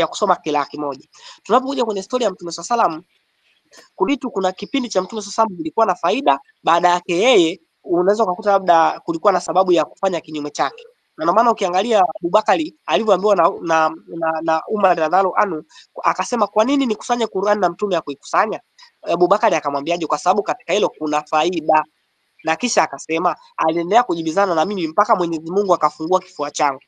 S1: kusoma kila kimoja? Tunapokuja kwenye historia ya Mtume SAW, kuna kipindi cha Mtume SAW kilikuwa na faida, baada yake yeye unaweza kukuta labda kulikuwa na sababu ya kufanya kinyume chake. Na ndio maana ukiangalia Abubakari alivyoambiwa na Umar radhiallahu anhu, akasema kwa nini nikusanye Qur'an na Mtume ya kuikusanya? Abubakari akamwambiaje? Kwa sababu katika hilo kuna faida. Na kisha akasema aliendelea kujibizana na mimi mpaka Mwenyezi Mungu akafungua kifua changu.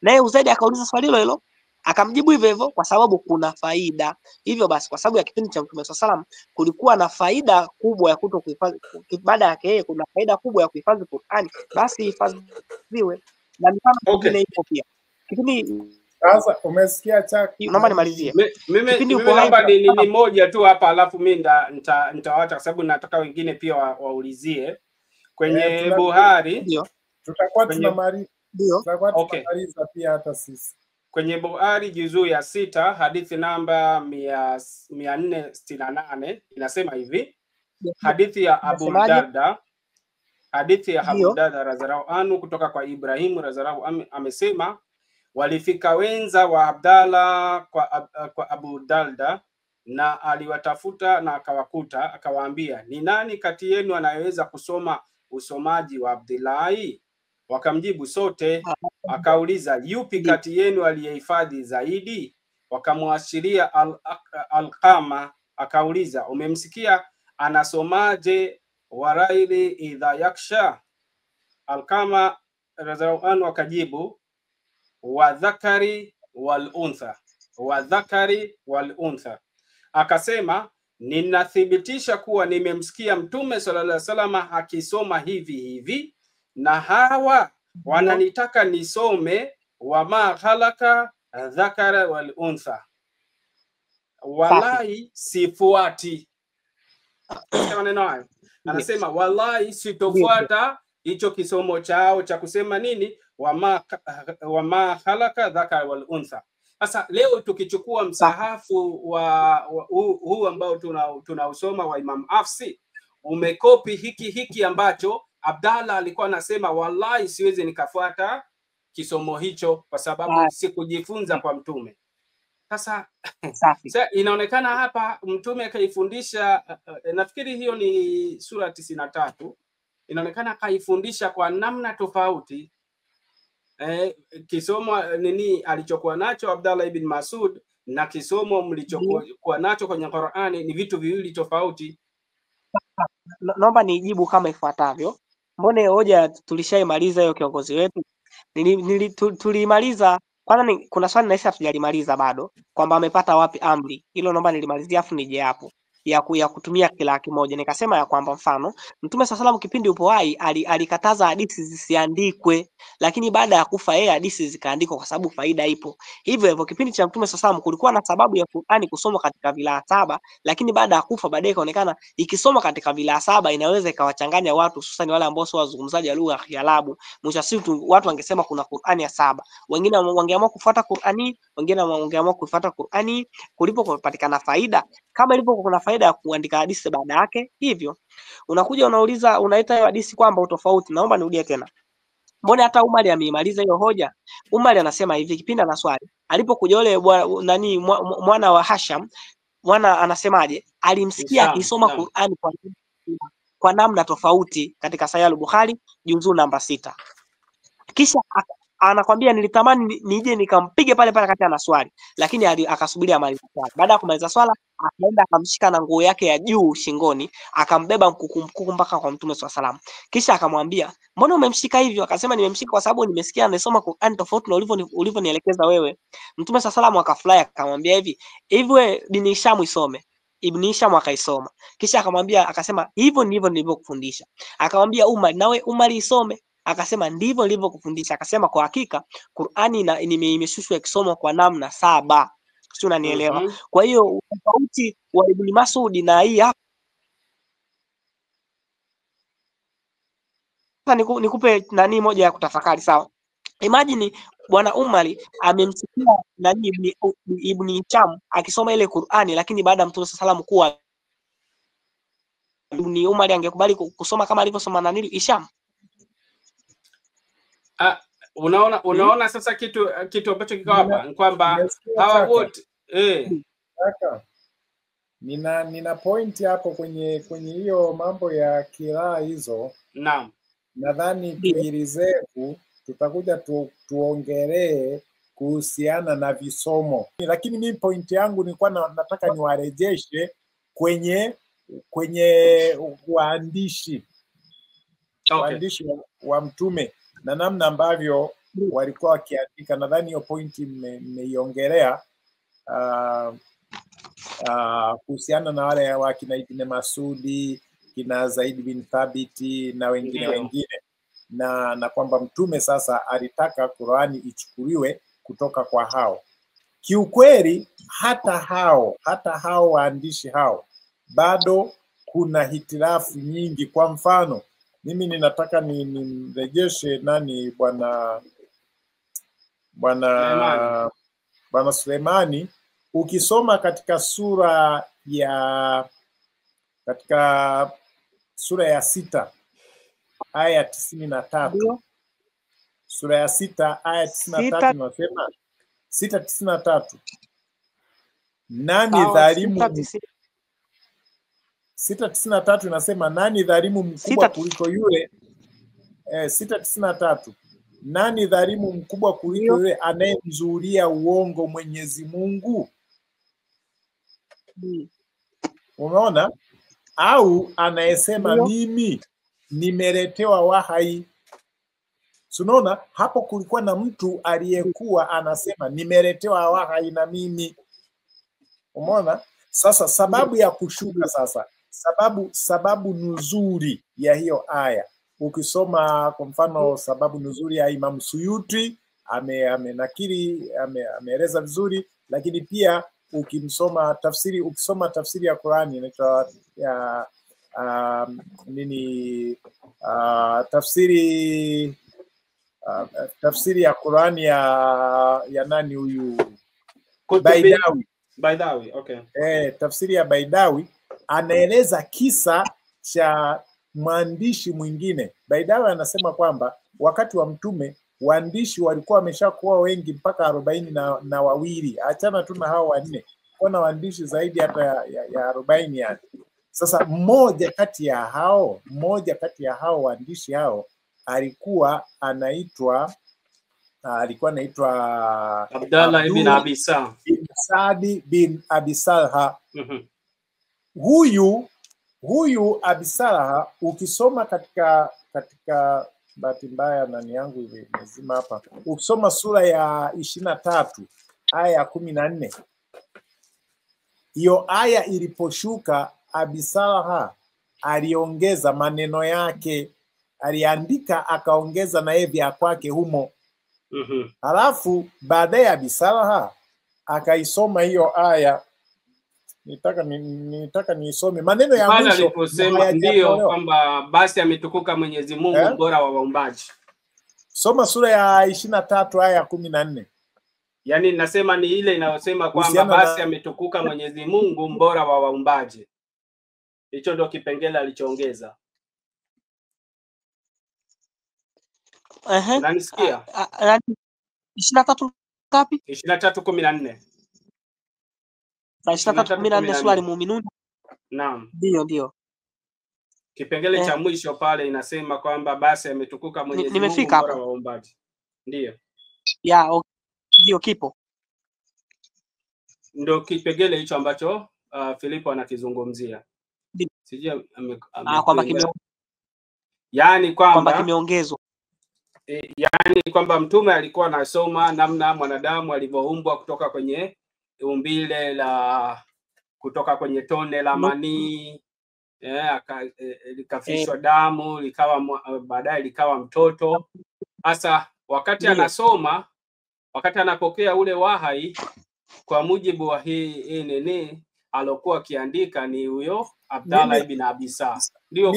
S1: Naye Uzaidi akauliza swali hilo, akamjibu hivyo hivyo, kwa sababu kuna faida. Hivyo basi, kwa sababu ya kipindi cha Mtume SAW kulikuwa na faida kubwa ya kuhifadhi, baada yake yeye kuna faida kubwa ya kuhifadhi Qur'ani, basi hifadhiwe. Na mfano mwingine ipo pia. Kipindi
S3: sasa umesikia chaki,
S1: naomba nimalizie.
S2: Mimi naomba ni moja tu hapa, alafu mimi nitawaacha kwa sababu nataka wengine pia waulizie kwenye Buhari.
S1: Ndio.
S3: Tutakuwa tunamaliza pia hata sisi.
S2: Kwenye Buhari juzuu ya 6 hadithi namba 468 inasema hivi. Hadithi ya Abu Darda, radhiallahu anhu kutoka kwa Ibrahim radhiallahu anhu amesema, walifika wenza wa Abdallah kwa Abu Darda, na aliwatafuta na akawakuta, akawaambia, ni nani kati yenu anayeweza kusoma usomaji wa Abdillahi? Wakamjibu, sote. Akauliza, yupi kati yenu aliyehifadhi zaidi? Wakamwashiria Alqama. Akauliza, umemsikia anasomaje waraili idha yaksha? Alqama radhiallahu anhu akajibu, wa dhakari wal untha. Akasema, ninathibitisha kuwa nimemsikia Mtume sallallahu alaihi wasallam akisoma hivi hivi, na hawa wananitaka nisome wama khalaqa dhakara wal untha, wallahi sifuati. Sema neno hayo, anasema wallahi sitofuata hicho kisomo chao cha kusema nini, wama khalaqa dhakara wal untha. Sasa leo tukichukua msahafu wa huu ambao tunausoma wa Imam Hafsi, umekopi hiki ambacho Abdallah alikuwa anasema wallahi siwezi nikafuata kisomo hicho kwa sababu sikujifunza kwa Mtume. Sasa inaonekana hapa Mtume akaifundisha, nafikiri hiyo ni sura 93, inaonekana akaifundisha kwa namna tofauti. Kisomo nini alichokuwa nacho Abdallah ibn Masud na kisomo mlichokuwa nacho kwenye Qur'ani ni vitu viwili tofauti.
S1: Naomba nijibu kama ifuatavyo. Mbona hoja tulishaimaliza hiyo kiongozi wetu? Tulimaliza kwanza, kuna swali naisi hatujalimaliza bado, kwamba amepata wapi amri. Hilo naomba nilimalizie afu nije hapo ya kutumia kila kimoja. Nikasema ya kwamba mfano Mtume SAW kipindi upo hai alikataza hadithi zisiandikwe, lakini baada ya kufa yeye hadithi zikaandikwa kwa sababu faida ipo. Hivyo hivyo kipindi cha Mtume SAW kulikuwa na sababu ya Qur'ani kusoma katika vilaa 7, lakini baada ya kufa baadaye ikaonekana ikisoma katika vilaa 7 inaweza ikawachanganya watu, hususan wale ambao sio wazungumzaji wa lugha ya Kiarabu. Mwisho siku watu wangesema kuna Qur'ani ya 7, wengine wangeamua kufuata Qur'ani, wengine wangeamua kufuata Qur'ani kulipo kupatikana faida, kama ilivyo kuna faida ya kuandika hadithi baada yake. Hivyo unakuja unauliza, unaita hiyo hadithi kwamba utofauti. Naomba nirudie tena, mbona hata Umar ameimaliza hiyo hoja? Umar anasema hivi, kipindi ana swali alipokuja yule nani mwana wa Hasham, mwana anasemaje, alimsikia akisoma Qur'ani kwa namna tofauti katika Sahih al-Bukhari juzuu namba 6. Kisha anakwambia nilitamani nije nikampige pale pale kati ana swali, lakini akasubiri amalize swala. Baada ya kumaliza swala akaenda akamshika na nguo yake ya juu shingoni, akambeba mkuku mpaka kwa Mtume SAW. Kisha akamwambia, mbona umemshika hivyo? Akasema nimemshika kwa sababu nimesikia anasoma Qur'an tofauti na ulivyonielekeza wewe. Mtume SAW akafurahi akamwambia hivi wewe Ibn Hisham isome. Ibn Hisham akaisoma. Kisha akamwambia, akasema hivyo ndivyo nilivyokufundisha. Akamwambia Umar, nawe Umar isome. Akasema ndivyo nilivyokufundisha. Akasema kwa hakika Qur'ani imeshushwa ikisomwa kwa namna 7. Sio, unanielewa? Kwa hiyo tofauti wa Ibn Mas'ud na hii hapa, nikupe nani moja ya kutafakari, sawa? Imagine bwana Umar amemsikia nani Ibn Hisham akisoma ile Qur'ani, lakini baada ya Mtume sallallahu alaihi wasallam kuwa Ibn Umar angekubali kusoma kama alivyosoma nani Hisham?
S2: Unaona sasa kitu ambacho kiko hapa ni kwamba hawa wote
S3: kaka, nina point hapo kwenye hiyo mambo ya kiraa hizo.
S2: Naam,
S3: nadhani tuirizevu tutakuja tuongelee kuhusiana na visomo, lakini mimi point yangu nilikuwa nataka niwarejeshe kwenye waandishi waandishi wa Mtume na namna ambavyo walikuwa wakiandika. Nadhani hiyo pointi mmeiongelea kuhusiana na wale wa kina Ibn Masudi, kina Zaid bin Thabiti na wengine na kwamba Mtume sasa alitaka Qur'ani ichukuliwe kutoka kwa hao. Kiukweli hata hao waandishi hao bado kuna hitilafu nyingi. Kwa mfano mimi ninataka nimrejeshe nani bwana Sulemani. Ukisoma katika sura ya 6 aya 93, sura ya 6 aya 93 inasema 6:93, nani dhalimu 6:93 inasema nani dhalimu mkubwa kuliko yule 6:93, nani dhalimu mkubwa kuliko yule anayemzulia uongo Mwenyezi Mungu? Umeona? Au anayesema mimi nimeletewa wahai. Unaona hapo kulikuwa na mtu aliyekuwa anasema nimeletewa wahai na mimi. Umeona? Sasa sababu ya kushuka sasa, sababu nuzuri ya hiyo aya, ukisoma kwa mfano sababu nuzuri ya Imam Suyuti ameeleza vizuri, lakini pia ukisoma tafsiri ya Qur'ani inaitwa tafsiri ya Qur'ani ya nani huyu
S2: Baidawi, okay.
S3: Tafsiri ya Baidawi anaeleza kisa cha mwandishi mwingine. Baidawi anasema kwamba wakati wa Mtume waandishi walikuwa wameshakuwa wengi mpaka 42, achana tu na hao wanne, kuna waandishi zaidi hata ya 40 yani. Sasa mmoja kati ya hao waandishi hao alikuwa anaitwa
S2: Abdallah ibn Abi Sa
S3: bin Saadi bin Abi Salha. Huyu Abi Salha ukisoma katika bahati mbaya nani yangu imezima hapa, ukisoma sura ya 23 aya ya 14, hiyo aya iliposhuka Abi Salha aliongeza maneno yake, aliandika akaongeza na yeye vya kwake humo. Halafu baadaye Abi Salha akaisoma hiyo aya. Nitaka niisome maneno ya mwisho
S2: aliposema, ndio kwamba basi ametukuka Mwenyezi Mungu bora wa waumbaji.
S3: Soma sura ya 23 aya ya 14.
S2: Yaani nasema ni ile inayosema kwamba basi ametukuka Mwenyezi Mungu mbora wa waumbaji. Hicho ndio kipengele alichoongeza. Unanisikia?
S1: 23 ngapi?
S2: 23:14.
S1: 23:14 sura Al-Mu'minun.
S2: Naam.
S1: Ndio.
S2: Kipengele cha mwisho pale inasema kwamba basi ametukuka Mwenyezi Mungu bora wa waumbaji. Ndio.
S1: Ndio kipo.
S2: Ndio kipengele hicho ambacho Filipo anakizungumzia. Sijui
S1: kwamba
S2: yani kwamba
S1: kimeongezwa.
S2: Yani kwamba Mtume alikuwa anasoma namna mwanadamu alivyoumbwa kutoka kwenye umbile la kutoka kwenye tone la manii, likafishwa damu, likawa baadaye likawa mtoto. Sasa wakati anasoma, wakati anapokea ule wahai, kwa mujibu wa hii nini alokuwa akiandika ni huyo Abdallah ibn Abi Sa. Ndio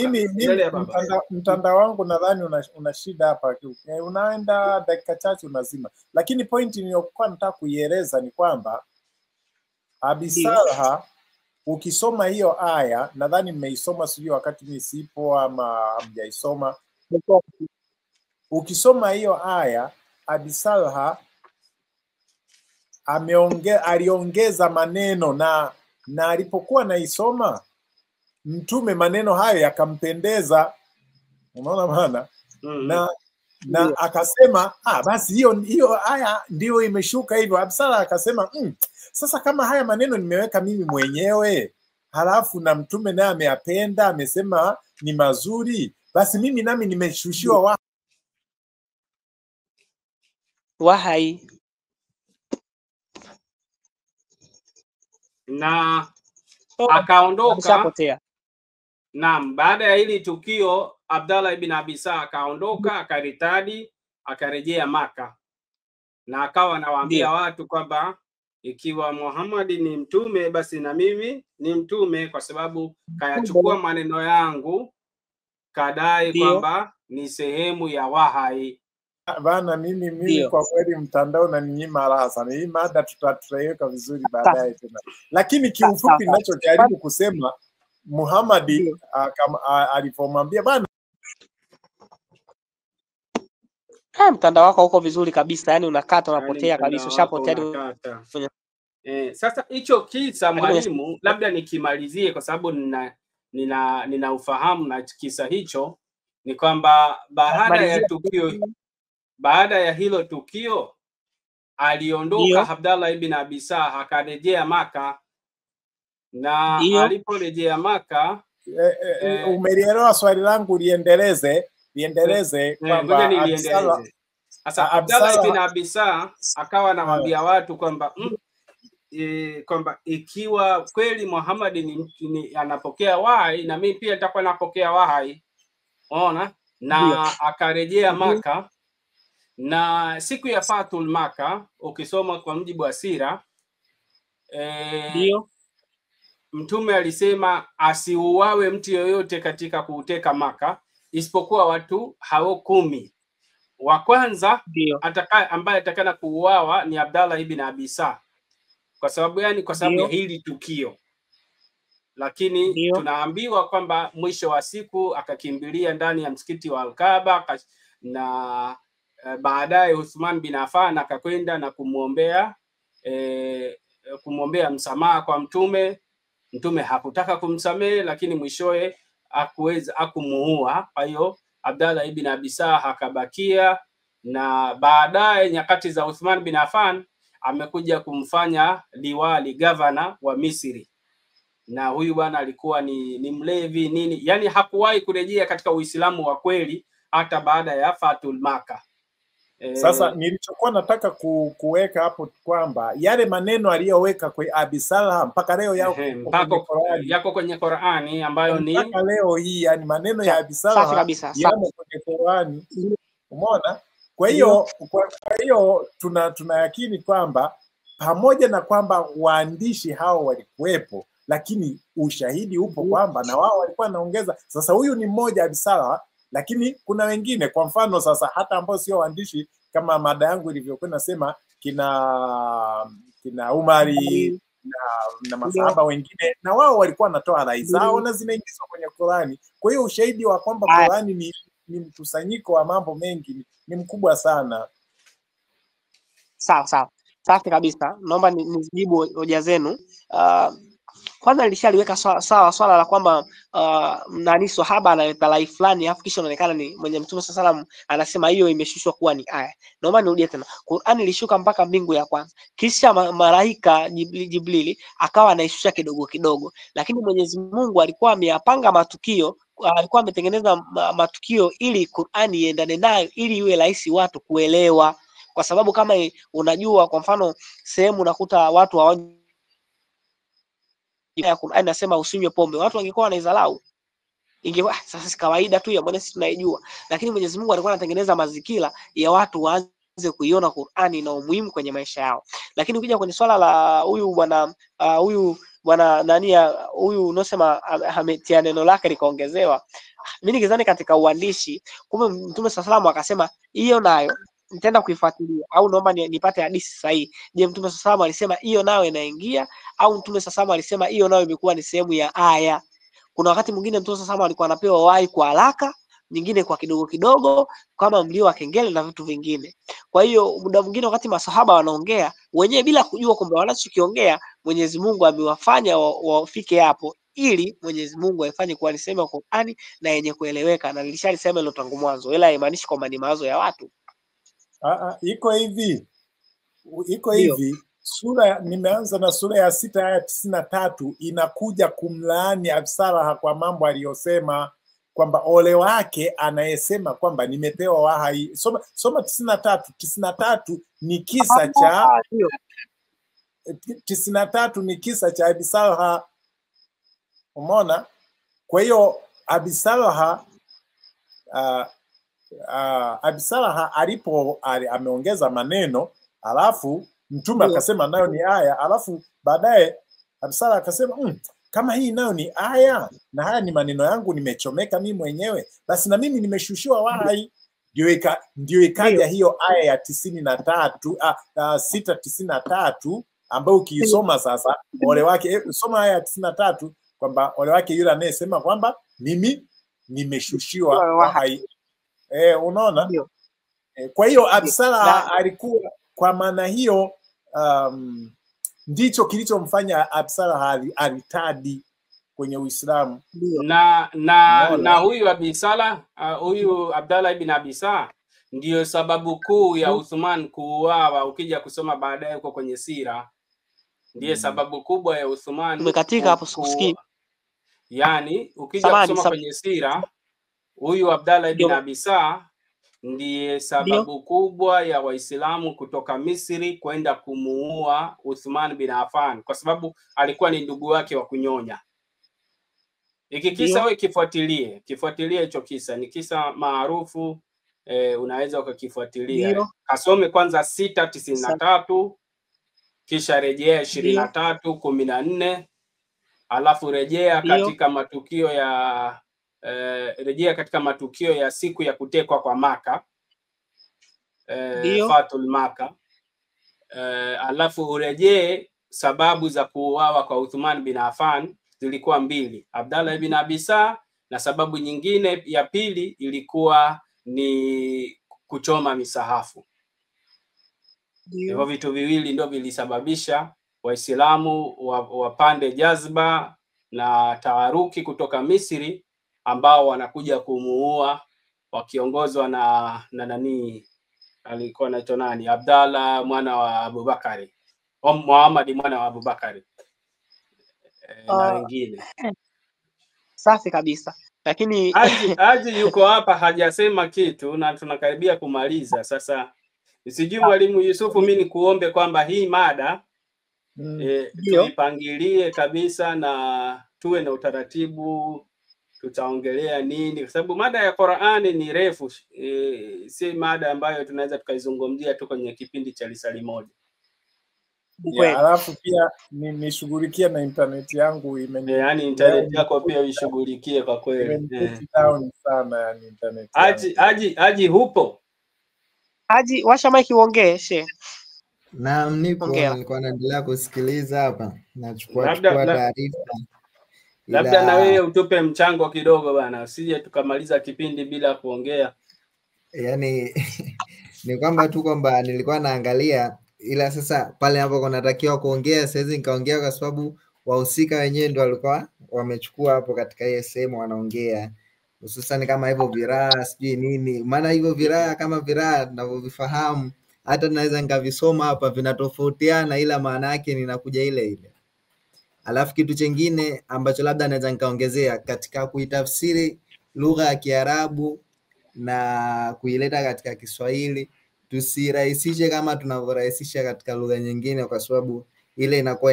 S3: mtandao wangu nadhani una shida hapa, unaenda dakika chache unazima, lakini pointi niliyokuwa nataka kuieleza ni kwamba Abi Salha ukisoma hiyo aya, nadhani mmeisoma, sijui wakati nisipo ama hamjaisoma. Ukisoma hiyo aya, Abi Salha aliongeza maneno na alipokuwa naisoma Mtume maneno hayo yakampendeza, unaona maana? na akasema basi hiyo aya ndio imeshuka hivyo. Abi Salha akasema sasa kama haya maneno nimeweka mimi mwenyewe, halafu na Mtume naye ameyapenda, amesema ni mazuri, basi mimi nami nimeshushiwa
S1: wahai.
S2: Na akaondoka. Naam, baada ya hili tukio Abdallah ibn Abi Sa akaondoka, akaritadi, akarejea Maka, na akawa anawaambia watu kwamba ikiwa Muhammad ni mtume basi na mimi ni mtume, kwa sababu kayachukua maneno yangu kadai kwamba ni sehemu ya wahai.
S3: Bana mimi kwa kweli mtandao na ninyima raha sana. Hii mada tutaiweka vizuri baadaye tena. Lakini kiufupi ninachojaribu kusema, Muhammad alipomwambia bana,
S1: mtandao wako uko vizuri kabisa, yani unakata unapotea kabisa, ushapotea.
S2: Sasa hicho kisa mwalimu, labda nikimalizie kwa sababu nina ufahamu na kisa hicho, ni kwamba baada ya hilo tukio aliondoka Abdallah ibn Abi Sa akarejea Maka, na aliporejea Maka
S3: umelielewa swali langu, liendeleze
S2: kwamba sasa Abdallah ibn Abi Sa akawa anamwambia watu kwamba kwamba ikiwa kweli Muhammad ni anapokea wahi, na mimi pia nitakuwa napokea wahi. Unaona? Na akarejea Maka, na siku ya Fathul Maka ukisoma kwa mjibu wa sira Mtume alisema asiuawe mtu yoyote katika kuuteka Maka isipokuwa watu hao 10. Wa kwanza ambaye atakana kuuawa ni Abdallah ibn Abisa. Kwa sababu yani, kwa sababu ya hili tukio. Lakini tunaambiwa kwamba mwisho wa siku akakimbilia ndani ya msikiti wa Al-Kaaba, na baadaye Uthman bin Affan akakwenda na kumwombea msamaha kwa Mtume. Mtume hakutaka kumsamehe, lakini mwishowe akumuua. Kwa hiyo Abdallah ibn Abisa akabakia, na baadaye nyakati za Uthman bin Affan amekuja kumfanya liwali, gavana wa Misri. Na huyu bwana alikuwa ni mlevi nini, yani hakuwahi kurejea katika Uislamu wa kweli hata baada ya Fathul Maka.
S3: Sasa nilichokuwa nataka kuweka hapo kwamba yale maneno aliyoweka kwa Abi Salha mpaka leo
S2: yako kwenye Qur'ani, ambayo ni
S3: mpaka leo hii, yani maneno ya Abi Salha yamo kwenye Qur'ani. Umeona? Kwa hiyo tunayakini kwamba pamoja na kwamba waandishi hao walikuwepo, lakini ushahidi upo kwamba na wao walikuwa wanaongeza. Sasa huyu ni mmoja Abi Salha, lakini kuna wengine, kwa mfano sasa hata ambao sio waandishi, kama mada yangu ilivyokuwa nasema, kina Umari na masahaba wengine, na wao walikuwa wanatoa rai zao na zinaingizwa kwenye Qur'ani. Kwa hiyo ushahidi wa kwamba Qur'ani ni mkusanyiko wa mambo mengi ni mkubwa sana.
S1: Sawa. Safi kabisa. Naomba nijibu hoja zenu. Kwanza nilishaliweka sawa swala la kwamba nani sahaba analeta rai fulani afu kisha inaonekana ni mwenye Mtume sallallahu alaihi wasallam anasema hiyo imeshushwa kuwa ni aya. Naomba nirudie tena. Qur'ani ilishuka mpaka mbingu ya kwanza. Kisha malaika Jibrili akawa anaishusha kidogo kidogo. Lakini Mwenyezi Mungu alikuwa ameyapanga matukio, alikuwa ametengeneza matukio ili Qur'ani iendane nayo, ili iwe rahisi watu kuelewa. Kwa sababu kama unajua, kwa mfano sehemu unakuta watu hawaji ya Qur'ani nasema usinywe pombe, watu wangekuwa wanaizalau, ingekuwa sasa si kawaida tu ya mbona sisi tunaijua. Lakini Mwenyezi Mungu alikuwa anatengeneza mazingira ya watu waanze kuiona Qur'ani na umuhimu kwenye maisha yao. Lakini ukija kwenye swala la huyu bwana nani, huyu unosema ametia neno lake likaongezewa, mimi nikizani katika uandishi, kumbe Mtume sallallahu alaihi wasallam akasema hiyo nayo nitaenda kuifuatilia, au naomba nipate hadithi sahihi. Je, Mtume sallallahu alisema hiyo nayo inaingia, au Mtume sallallahu alisema hiyo nayo imekuwa ni sehemu ya aya? Kuna wakati mwingine Mtume sallallahu alikuwa anapewa wahi kwa haraka, nyingine kwa kidogo kidogo, kama mlio wa kengele na vitu vingine. Kwa hiyo muda mwingine wakati masahaba wanaongea wenyewe bila kujua kwamba wanachokiongea Mwenyezi Mungu amewafanya wafike hapo, ili Mwenyezi Mungu aifanye kuwa ni sehemu ya Qur'ani na yenye kueleweka. Na nilishalisema hilo tangu mwanzo, ila haimaanishi kwamba ni mawazo ya watu.
S3: Iko hivi sura, nimeanza na sura ya 6 aya 93 inakuja kumlaani Abi Salha kwa mambo aliyosema, kwamba ole wake anayesema kwamba nimepewa wahi. Soma 93 ni kisa cha 93 ni kisa cha Abi Salha. Umeona? Kwa hiyo Abi Salha Abi Salha ameongeza maneno, alafu Mtume akasema nayo ni aya, alafu baadaye Abi Salha akasema kama hii nayo ni aya na haya ni maneno yangu nimechomeka mimi mwenyewe, basi na mimi nimeshushiwa wahi. Ndio ikaja hiyo aya ya 693 ambayo ukiisoma sasa ole wake, soma aya ya 93 kwamba ole wake yule anayesema kwamba mimi nimeshushiwa wahi. Unaona? Kwa hiyo Abi Salha alikuwa, kwa maana hiyo ndicho kilichomfanya Abi Salha alitadi kwenye Uislamu.
S2: Na huyu Abi Salha, huyu Abdallah ibn Abisa ndiyo sababu kuu ya Uthman kuuawa. Ukija kusoma baadaye huko kwenye sira, ndiye sababu kubwa ya Uthman.
S1: Umekatika hapo sikusikii.
S2: Yani ukija kusoma kwenye sira, huyu Abdallah ibn Abisa ndiye sababu kubwa ya Waislamu kutoka Misri kwenda kumuua Uthman bin Affan, kwa sababu alikuwa ni ndugu wake wa kunyonya. Hiki kisa wewe kifuatilie hicho kisa, ni kisa maarufu, unaweza ukakifuatilia. Kasome kwanza 6:93, kisha rejea 23:14, alafu rejea katika matukio ya siku ya kutekwa kwa Maka, Fatul Maka, alafu urejee sababu za kuuawa kwa Uthman bin Affan. Zilikuwa mbili, Abdallah ibn Abisa, na sababu nyingine ya pili ilikuwa ni kuchoma misahafu. Hivyo vitu viwili ndio vilisababisha Waislamu wapande jazba na taharuki kutoka Misri, ambao wanakuja kumuua wakiongozwa na nani, alikuwa anaitwa nani, Abdallah mwana wa Abubakari, Muhammad mwana wa Abubakari na wengine.
S1: Safi kabisa. Lakini
S2: Haji yuko hapa hajasema kitu na tunakaribia kumaliza. Sasa sijui Mwalimu Yusufu, mimi nikuombe kwamba hii mada tuipangilie kabisa na tuwe na utaratibu, tutaongelea nini, kwa sababu mada ya Qur'ani ni refu, si mada ambayo tunaweza tukaizungumzia tu kwenye kipindi cha lisali moja.
S3: Alafu pia nishughulikia na internet yangu
S2: yani internet yako pia uishughulikie kwa kweli.
S3: Down sana yani internet.
S2: Haji hupo?
S1: Haji, washa mic uongee she.
S4: Naam, nipo, nilikuwa naendelea kusikiliza hapa. Nachukua taarifa.
S2: Labda na wewe utupe mchango kidogo bana, usije tukamaliza kipindi bila kuongea.
S4: Yani ni kwamba tu kwamba nilikuwa naangalia, ila sasa pale hapo kunatakiwa kuongea, siwezi nikaongea kwa sababu wahusika wenyewe ndio walikuwa wamechukua hapo katika hiyo sehemu wanaongea, hususan kama hivyo viraa sijui nini. Maana hivyo viraa kama viraa ninavyovifahamu, hata naweza nikavisoma hapa, vinatofautiana ila maana yake ninakuja ile ile. Alafu kitu chengine ambacho labda naweza nikaongezea katika kuitafsiri lugha ya Kiarabu na kuileta katika Kiswahili, tusirahisishe kama tunavyorahisisha katika lugha nyingine, kwa sababu ile inakuwa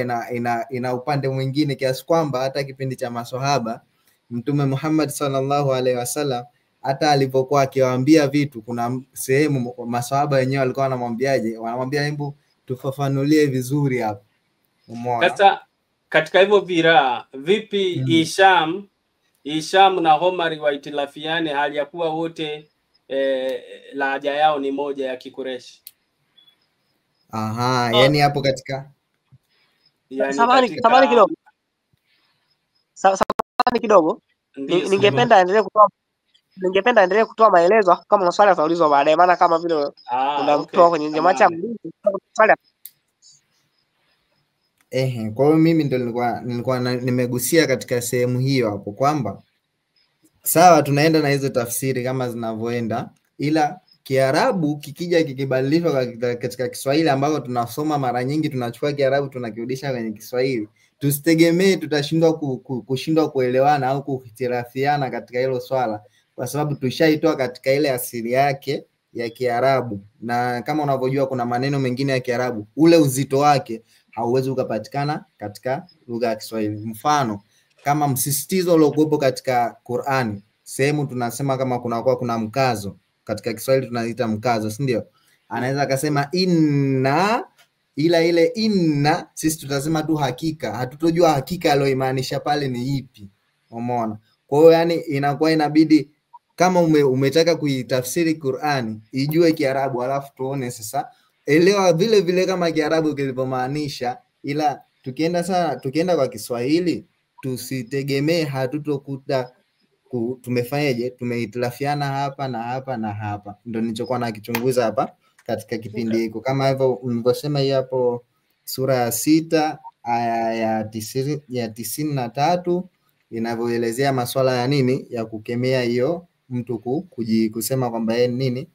S4: ina upande mwingine, kiasi kwamba hata kipindi cha maswahaba Mtume Muhammad sallallahu alaihi wasallam hata alipokuwa akiwaambia vitu, kuna sehemu maswahaba wenyewe walikuwa wanamwambiaje, wanamwambia hebu tufafanulie vizuri hapo. Umeona?
S2: Sasa katika hivyo viraa vipi Hisham na Omar waitilafiane hali ya kuwa wote lahaja yao ni moja ya Kikureshi?
S4: Yani hapo katika
S1: samahani kidogo. Ningependa endelee kutoa maelezo kama maswali yataulizwa baadaye, maana kama vile unamtoa kwenye jamacha swali.
S4: Kwa hiyo mimi ndio nilikuwa nimegusia katika sehemu hiyo hapo kwamba sawa tunaenda na hizo tafsiri kama zinavyoenda, ila Kiarabu kikija kikibadilishwa katika Kiswahili ambako tunasoma mara nyingi, tunachukua Kiarabu tunakirudisha kwenye Kiswahili, tusitegemee kushindwa kuelewana au kuhitirafiana katika hilo swala, kwa sababu tushaitoa katika ile asili yake ya Kiarabu. Na kama unavyojua kuna maneno mengine ya Kiarabu ule uzito wake hauwezi ukapatikana katika lugha ya Kiswahili. Mfano kama msisitizo uliokuwepo katika Qur'ani, sehemu tunasema kama kuna mkazo, katika Kiswahili tunaita mkazo, si ndio? Anaweza akasema inna, ila ile inna sisi tutasema tu hakika, hatutojua hakika aliyoimaanisha pale ni ipi. Umeona? Kwa hiyo yani inakuwa inabidi kama umetaka kuitafsiri Qur'ani, ijue Kiarabu, alafu tuone sasa elewa vile vile kama Kiarabu kilivyomaanisha, ila tukienda kwa Kiswahili tusitegemee hatutokuta tumefanyaje, tumehitilafiana hapa na hapa na hapa. Ndio nilichokuwa nakichunguza hapa katika kipindi hiko, kama hivyo mlivyosema hiyo hapo sura ya 6 aya ya 93 inavyoelezea masuala ya nini, ya kukemea hiyo mtu kusema kwamba yeye nini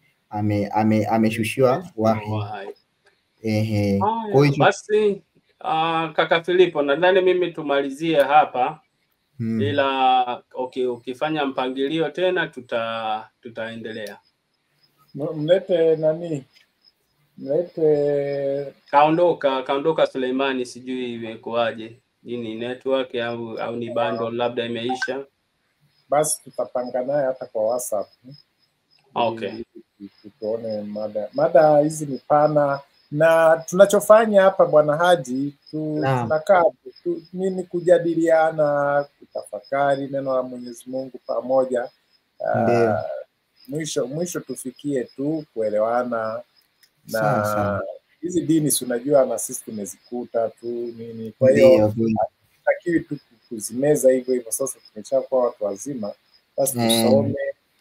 S4: ameshushiwa wahi.
S2: Basi kaka Filipo, nadhani mimi tumalizie hapa. Ila ukifanya mpangilio tena tutaendelea.
S3: Mlete nani? Mlete
S2: Kaondoka Suleimani, sijui imekuaje. Ni network au ni bundle labda imeisha.
S3: Basi tutapanga naye hata kwa WhatsApp.
S2: Okay.
S3: Tuone mada hizi ni pana, na tunachofanya hapa Bwana Haji tunakaa nini kujadiliana, kutafakari neno la Mwenyezi Mungu pamoja. Mwisho tufikie tu kuelewana, na hizi dini unajua na sisi tumezikuta tu nini, kwa hiyo takiwi tu kuzimeza hivyo. Sasa tumeshakuwa watu wazima, basi tusome,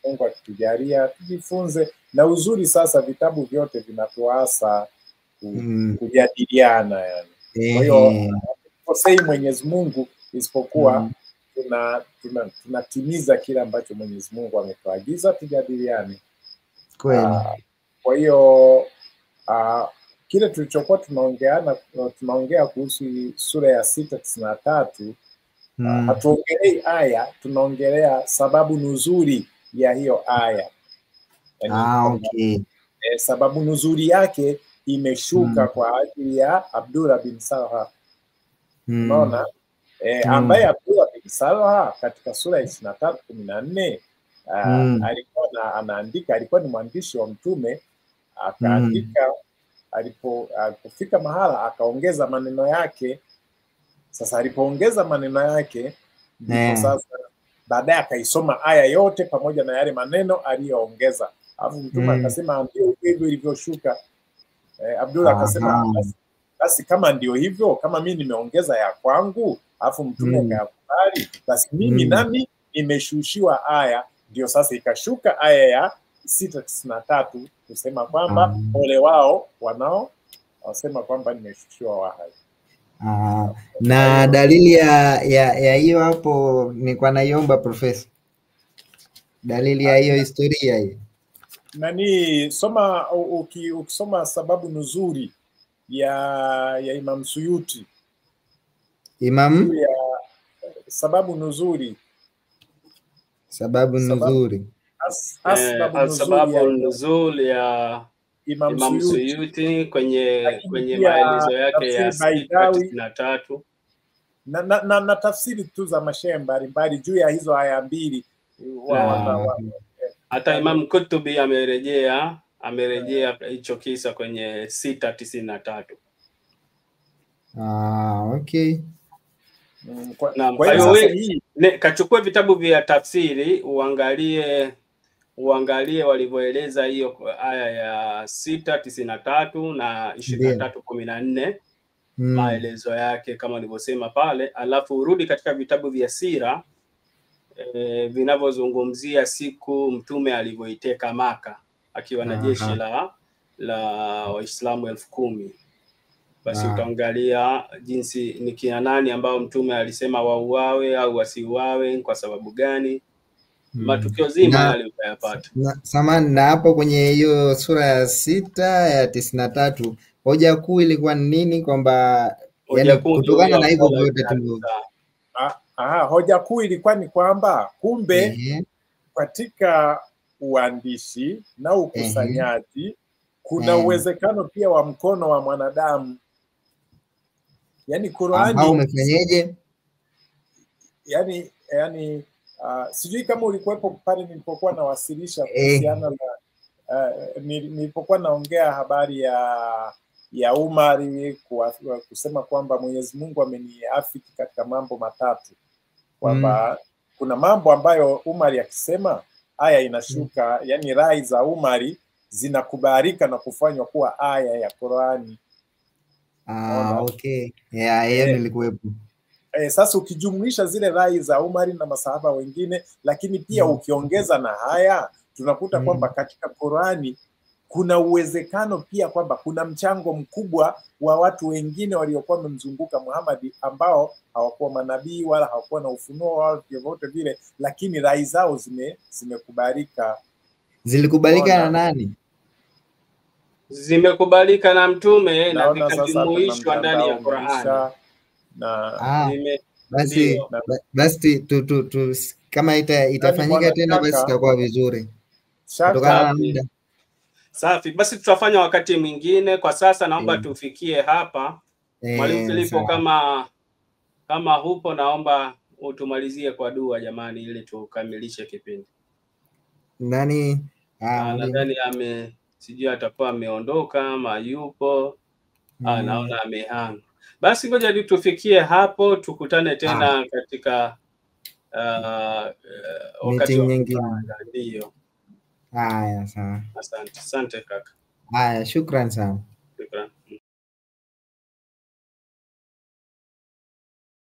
S3: Mungu akitujalia tujifunze. Na uzuri sasa vitabu vyote vinatuasa kujadiliana yani. Kwa hiyo tukosei Mwenyezi Mungu, isipokuwa tunatimiza kile ambacho Mwenyezi Mungu ametuagiza tujadiliane. Kwa hiyo kile tulichokuwa tunaongea kuhusu sura ya 6:93, hatuongelei aya, tunaongelea sababu nzuri ya hiyo aya. Yani, sababu nzuri yake imeshuka kwa ajili ya Abdullah bin Salha. Unaona? Ambaye Abdullah bin Salha katika sura ya 23:14 alikuwa anaandika, alikuwa ni mwandishi wa Mtume, akaandika alipofika mahala akaongeza maneno yake. Sasa alipoongeza maneno yake ndipo sasa baadaye akaisoma aya yote pamoja na yale maneno aliyoongeza. Alafu Mtume akasema ndio hivyo ilivyoshuka. Abdullah akasema basi kama ndio hivyo, kama mimi nimeongeza ya kwangu alafu Mtume akayakubali, basi mimi nami nimeshushiwa aya. Ndio sasa ikashuka aya ya 6:93 kusema kwamba ole wao wasema kwamba nimeshushiwa wahai.
S4: Na dalili ya hiyo hapo nilikuwa naiomba Profesa, dalili ya hiyo historia hiyo
S3: nani, soma ukisoma sababu nzuri ya Imam Suyuti. Sababu nzuri
S2: sababu nzuri ya Imam Suyuti kwenye maelezo yake ya 6:93
S3: na tafsiri tu za mashehe mbalimbali juu ya hizo aya mbili.
S2: Hata Imam Kutubi amerejea hicho kisa kwenye 6:93.
S4: Okay.
S2: Kwa hiyo wewe kachukua vitabu vya tafsiri uangalie walivyoeleza hiyo aya ya 6:93 na 23:14 maelezo yake kama nilivyosema pale, alafu urudi katika vitabu vya sira vinavyozungumzia siku Mtume alivyoiteka Maka akiwa na jeshi la Waislamu 10,000. Basi utaangalia jinsi ni kina nani ambao Mtume alisema wauawe au wasiuawe, kwa sababu gani, matukio zima yale utayapata.
S4: Samani, na hapo kwenye hiyo sura ya 6:93 hoja kuu ilikuwa nini? Kwamba yani kutokana na hivyo vyote
S3: hoja kuu ilikuwa ni kwamba kumbe katika uandishi na ukusanyaji kuna uwezekano pia wa mkono wa mwanadamu. Yani Qur'ani
S4: umefanyaje?
S3: Yani sijui kama ulikuwepo pale nilipokuwa nawasilisha kuhusiana na nilipokuwa naongea habari ya Umar kusema kwamba Mwenyezi Mungu ameniafiki katika mambo matatu, kwamba kuna mambo ambayo Umar akisema aya inashuka, yani rai za Umar zinakubalika na kufanywa kuwa aya ya Qur'ani.
S4: Okay. Hiyo nilikuwepo.
S3: Sasa ukijumlisha zile rai za Umar na masahaba wengine, lakini pia ukiongeza na haya, tunakuta kwamba katika Qur'ani kuna uwezekano pia kwamba kuna mchango mkubwa wa watu wengine waliokuwa wamemzunguka Muhammad ambao hawakuwa manabii wala hawakuwa na ufunuo wao vyovyote vile, lakini rai zao zimekubalika.
S4: Zilikubalika na nani?
S2: Zimekubalika na Mtume na zikajumuishwa ndani ya Qur'ani.
S4: Basi kama itafanyika tena basi itakuwa vizuri. Kutokana na muda.
S2: Safi, basi tutafanya wakati mwingine. Kwa sasa naomba tufikie hapa. Mwalimu Filipo, kama hupo, naomba utumalizie kwa dua jamani, ili tukamilishe kipindi.
S4: Nani?
S2: Nadhani sijui atakuwa ameondoka ama yupo. Naona amehanga. Basi ngoja tufikie hapo, tukutane tena katika wakati
S4: mwingine.
S2: Ndio.
S4: Haya, sawa.
S2: Asante kaka.
S4: Haya, shukrani sana.